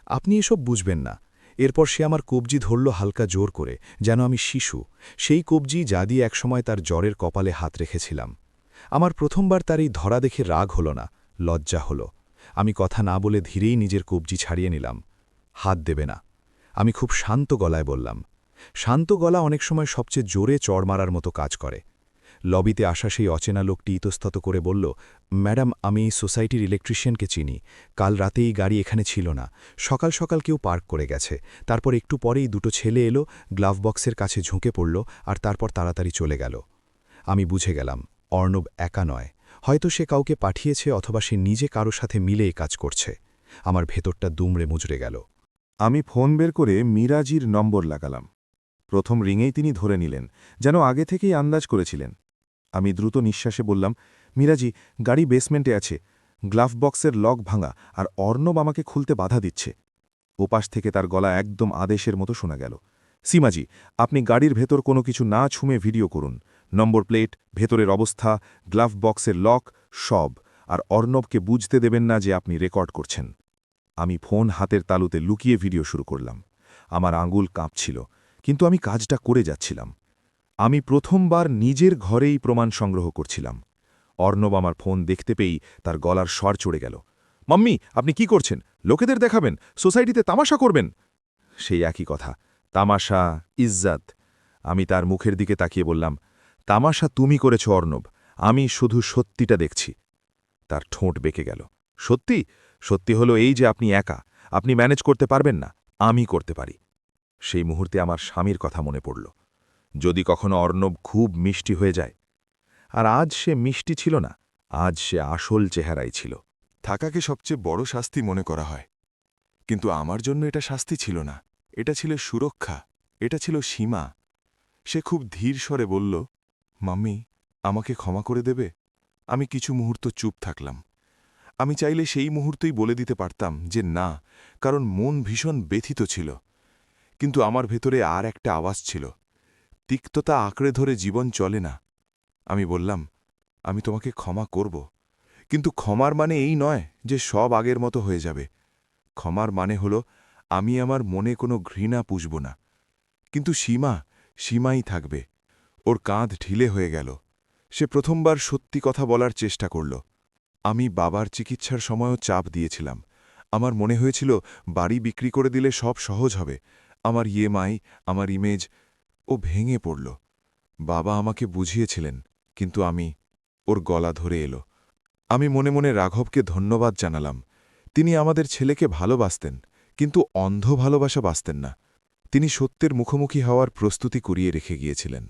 আপনি এসব বুঝবেন না। এরপর সে আমার কবজি ধরল হালকা জোর করে, যেন আমি শিশু, সেই কবজি যা দিয়ে একসময় তার জ্বরের কপালে হাত রেখেছিলাম। আমার প্রথমবার তার এই ধরা দেখে রাগ হল না, লজ্জা হল। আমি কথা না বলে ধীরেই নিজের কবজি ছাড়িয়ে নিলাম। হাত দেবে না, আমি খুব শান্ত গলায় বললাম। শান্ত গলা অনেক সময় সবচেয়ে জোরে চড় মারার মতো কাজ করে। লবিতে আসা সেই অচেনা লোকটি ইতস্তত করে বলল, ম্যাডাম, আমি সোসাইটির ইলেকট্রিশিয়ানকে চিনি। কাল রাতে এই গাড়ি এখানে ছিল না। সকাল সকাল কেউ পার্ক করে গেছে। তারপর একটু পরেই দুটো ছেলে এলো, গ্লাভ বক্সের কাছে ঝুঁকে পড়ল আর তারপর তাড়াতাড়ি চলে গেল। আমি বুঝে গেলাম, অর্ণব একা নয়। হয়তো সে কাউকে পাঠিয়েছে অথবা সে নিজে কারো সাথে মিলে এই কাজ করছে। আমার ভেতরটা দুমড়ে মুচড়ে গেল।
আমি ফোন বের করে মিরাজির নম্বর লাগালাম। প্রথম রিংয়েই তিনি ধরে নিলেন, যেন আগে থেকেই আন্দাজ করেছিলেন। আমি দ্রুত নিঃশ্বাসে বললাম, মিরাজি, গাড়ি বেসমেন্টে আছে, গ্লাভ বক্সের লক ভাঙা আর অর্ণব আমাকে খুলতে বাধা দিচ্ছে। ওপাশ থেকে তার গলা একদম আদেশের মতো শোনা গেল, সীমাজি, আপনি গাড়ির ভেতর কোনো কিছু না ছুঁয়ে ভিডিও করুন। নম্বর প্লেট, ভেতরের অবস্থা, গ্লাভ বক্সের লক, সব। আর অর্ণবকে বুঝতে দেবেন না যে আপনি রেকর্ড করছেন। আমি ফোন হাতের তালুতে লুকিয়ে ভিডিও শুরু করলাম। আমার আঙুল কাঁপছিল, কিন্তু আমি কাজটা করে যাচ্ছিলাম। আমি প্রথমবার নিজের ঘরেই প্রমাণ সংগ্রহ করছিলাম। অর্ণব আমার ফোন দেখতে পেয়েই তার গলার স্বর চড়ে গেল, মাম্মি, আপনি কি করছেন? লোকেদের দেখাবেন? সোসাইটিতে তামাশা করবেন? সেই একই কথা, তামাশা, ইজ্জত। আমি তার মুখের দিকে তাকিয়ে বললাম, তামাশা তুমি করেছ অর্ণব, আমি শুধু সত্যিটা দেখছি। তার ঠোঁট বেঁকে গেল। সত্যি? সত্যি হলো এই যে আপনি একা, আপনি ম্যানেজ করতে পারবেন না, আমি করতে পারি। সেই মুহূর্তে আমার স্বামীর কথা মনে পড়ল। যদি কখনো অর্ণব খুব মিষ্টি হয়ে যায়। আর আজ সে মিষ্টি ছিল না, আজ সে আসল চেহারাই ছিল।
থাকাকে সবচেয়ে বড় শাস্তি মনে করা হয়, কিন্তু আমার জন্য এটা শাস্তি ছিল না, এটা ছিল সুরক্ষা, এটা ছিল সীমা। সে খুব ধীর স্বরে বলল, মাম্মি, আমাকে ক্ষমা করে দেবে? আমি কিছু মুহূর্ত চুপ থাকলাম। আমি চাইলে সেই মুহূর্তেই বলে দিতে পারতাম যে না, কারণ মন ভীষণ ব্যথিত ছিল। কিন্তু আমার ভেতরে আর একটা আওয়াজ ছিল, তিক্ততা আঁকড়ে ধরে জীবন চলে না। আমি বললাম, আমি তোমাকে ক্ষমা করব, কিন্তু ক্ষমার মানে এই নয় যে সব আগের মতো হয়ে যাবে। ক্ষমার মানে হল আমি আমার মনে কোনো ঘৃণা পুষব না। কিন্তু সীমাই থাকবে। ওর কাঁধ ঢিলে হয়ে গেল। সে প্রথমবার সত্যি কথা বলার চেষ্টা করল। আমি বাবার চিকিৎসার সময়ও চাপ দিয়েছিলাম। আমার মনে হয়েছিল বাড়ি বিক্রি করে দিলে সব সহজ হবে, আমার ইএমআই, আমার ইমেজ। ও ভেঙে পড়ল। বাবা আমাকে বুঝিয়েছিলেন, কিন্তু ওর গলা ধরে এলো। আমি মনে মনে রাঘবকে ধন্যবাদ জানালাম। তিনি আমাদের ছেলেকে ভালোবাসতেন, কিন্তু অন্ধ ভালোবাসা বাসতেন না। তিনি সত্যের মুখোমুখি হওয়ার প্রস্তুতি করিয়ে রেখে গিয়েছিলেন।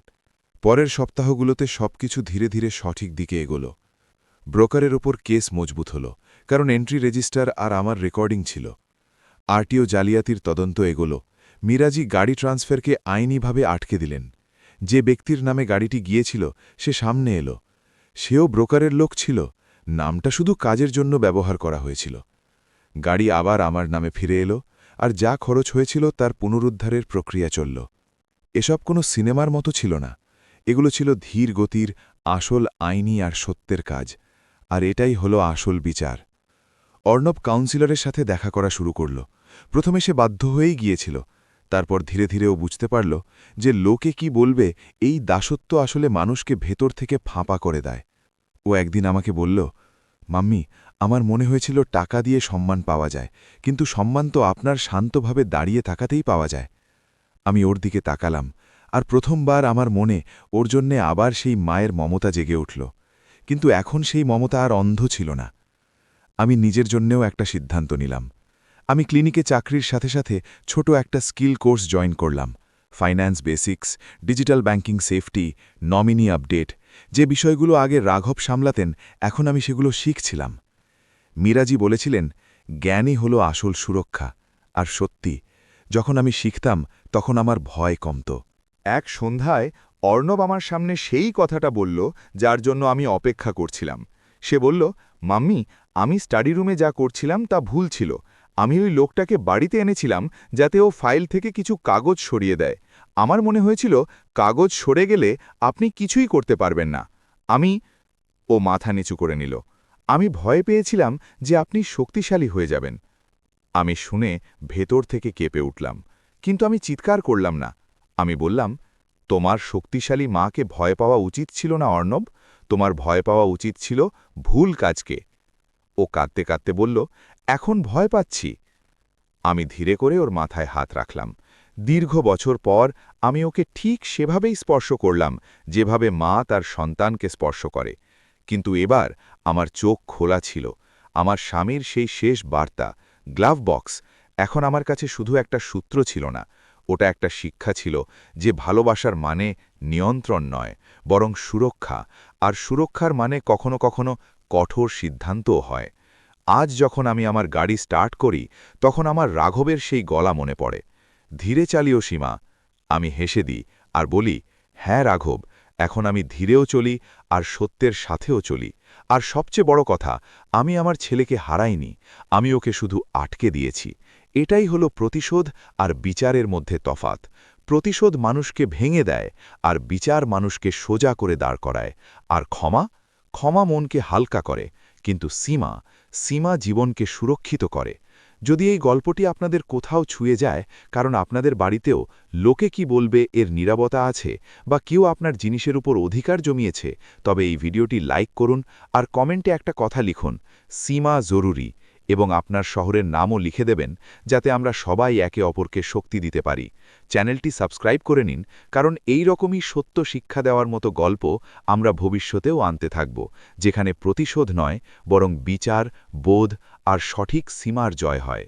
পরের সপ্তাহগুলোতে সবকিছু ধীরে ধীরে সঠিক দিকে এগোল। ব্রোকারের ওপর কেস মজবুত হল, কারণ এন্ট্রি রেজিস্টার আর আমার রেকর্ডিং ছিল। আরটিও জালিয়াতির তদন্ত এগোল। মিরাজি গাড়ি ট্রান্সফারকে আইনিভাবে আটকে দিলেন। যে ব্যক্তির নামে গাড়িটি গিয়েছিল সে সামনে এলো। সেও ব্রোকারের লোক ছিল, নামটা শুধু কাজের জন্য ব্যবহার করা হয়েছিল। গাড়ি আবার আমার নামে ফিরে এলো, আর যা খরচ হয়েছিল তার পুনরুদ্ধারের প্রক্রিয়া চলল। এসব কোনো সিনেমার মতো ছিল না, এগুলো ছিল ধীর গতির, আসল আইনি আর সত্যের কাজ। আর এটাই হলো আসল বিচার। অর্ণব কাউন্সিলরের সাথে দেখা করা শুরু করল। প্রথমে সে বাধ্য হয়েই গিয়েছিল, তারপর ধীরে ধীরে ও বুঝতে পারল যে লোকে কি বলবে এই দাসত্ব আসলে মানুষকে ভেতর থেকে ফাঁপা করে দেয়। ও একদিন আমাকে বলল, মাম্মি, আমার মনে হয়েছিল টাকা দিয়ে সম্মান পাওয়া যায়, কিন্তু সম্মান তো আপনার শান্তভাবে দাঁড়িয়ে থাকাতেই পাওয়া যায়। আমি ওর দিকে তাকালাম, আর প্রথমবার আমার মনে ওর জন্যে আবার সেই মায়ের মমতা জেগে উঠল। কিন্তু এখন সেই মমতা আর অন্ধ ছিল না। আমি নিজের জন্যেও একটা সিদ্ধান্ত নিলাম। আমি ক্লিনিকে চাকরির সাথে সাথে ছোট একটা স্কিল কোর্স জয়েন করলাম। Finance basics, digital banking safety, nominee update. যে বিষয়গুলো আগে রাঘব সামলাতেন, এখন আমি সেগুলো শিখছিলাম। মিরাজি বলেছিলেন, জ্ঞানই হলো আসল সুরক্ষা। আর সত্যি, যখন আমি শিখতাম তখন আমার ভয় কমত।
এক সন্ধ্যায় অর্ণব আমার সামনে সেই কথাটা বলল যার জন্য আমি অপেক্ষা করছিলাম। সে বলল, মাম্মি, আমি স্টাডি রুমে যা করছিলাম তা ভুল ছিল। আমি ওই লোকটাকে বাড়িতে এনেছিলাম যাতে ও ফাইল থেকে কিছু কাগজ সরিয়ে দেয়।
আমার মনে হয়েছিল কাগজ সরে গেলে আপনি কিছুই করতে পারবেন না। ও মাথা নিচু করে নিল। আমি ভয় পেয়েছিলাম যে আপনি শক্তিশালী হয়ে যাবেন। আমি শুনে ভেতর থেকে কেঁপে উঠলাম, কিন্তু আমি চিৎকার করলাম না। আমি বললাম, তোমার শক্তিশালী মাকে ভয় পাওয়া উচিত ছিল না অর্ণব, তোমার ভয় পাওয়া উচিত ছিল ভুল কাজকে। ও কাঁদতে কাঁদতে বলল, এখন ভয় পাচ্ছি। আমি ধীরে করে ওর মাথায় হাত রাখলাম। দীর্ঘ বছর পর আমি ওকে ঠিক সেভাবেই স্পর্শ করলাম যেভাবে মা তার সন্তানকে স্পর্শ করে। কিন্তু এবার আমার চোখ খোলা ছিল। আমার স্বামীর সেই শেষ বার্তা, গ্লাভ বক্স, এখন আমার কাছে শুধু একটা সূত্র ছিল না, ওটা একটা শিক্ষা ছিল যে ভালোবাসার মানে নিয়ন্ত্রণ নয়, বরং সুরক্ষা, আর সুরক্ষার মানে কখনো কখনো কঠোর সিদ্ধান্তও হয়। আজ যখন আমি আমার গাড়ি স্টার্ট করি, তখন আমার রাঘবের সেই গলা মনে পড়ে, ধীরে চালিও সীমা। আমি হেসে দিই আর বলি, হ্যাঁ রাঘব, এখন আমি ধীরেও চলি আর সত্যের সাথেও চলি। আর সবচেয়ে বড় কথা, আমি আমার ছেলেকে হারাইনি, আমি ওকে শুধু আটকে দিয়েছি। এটাই হলো প্রতিশোধ আর বিচারের মধ্যে তফাত। প্রতিশোধ মানুষকে ভেঙে দেয়, আর বিচার মানুষকে সোজা করে দাঁড় করায়। আর ক্ষমা, ক্ষমা মনকে হালকা করে, কিন্তু সীমা জীবনকে সুরক্ষিত করে। যদি এই গল্পটি আপনাদের কোথাও ছুঁয়ে যায়, কারণ আপনাদের বাড়িতেও লোকে কি বলবে এর নীরবতা আছে, বা কেউ আপনার জিনিসের উপর অধিকার জমিয়েছে, তবে এই ভিডিওটি লাইক করুন আর কমেন্টে একটা কথা লিখুন, সীমা জরুরি, এবং আপনার শহরের নামও লিখে দেবেন, যাতে আমরা সবাই একে অপরকে শক্তি দিতে পারি। চ্যানেলটি সাবস্ক্রাইব করে নিন, কারণ এই রকমই সত্য শিক্ষা দেওয়ার মতো গল্প আমরা ভবিষ্যতেও আনতে থাকব, যেখানে প্রতিশোধ নয়, বরং বিচার, বোধ আর সঠিক সীমার জয় হয়।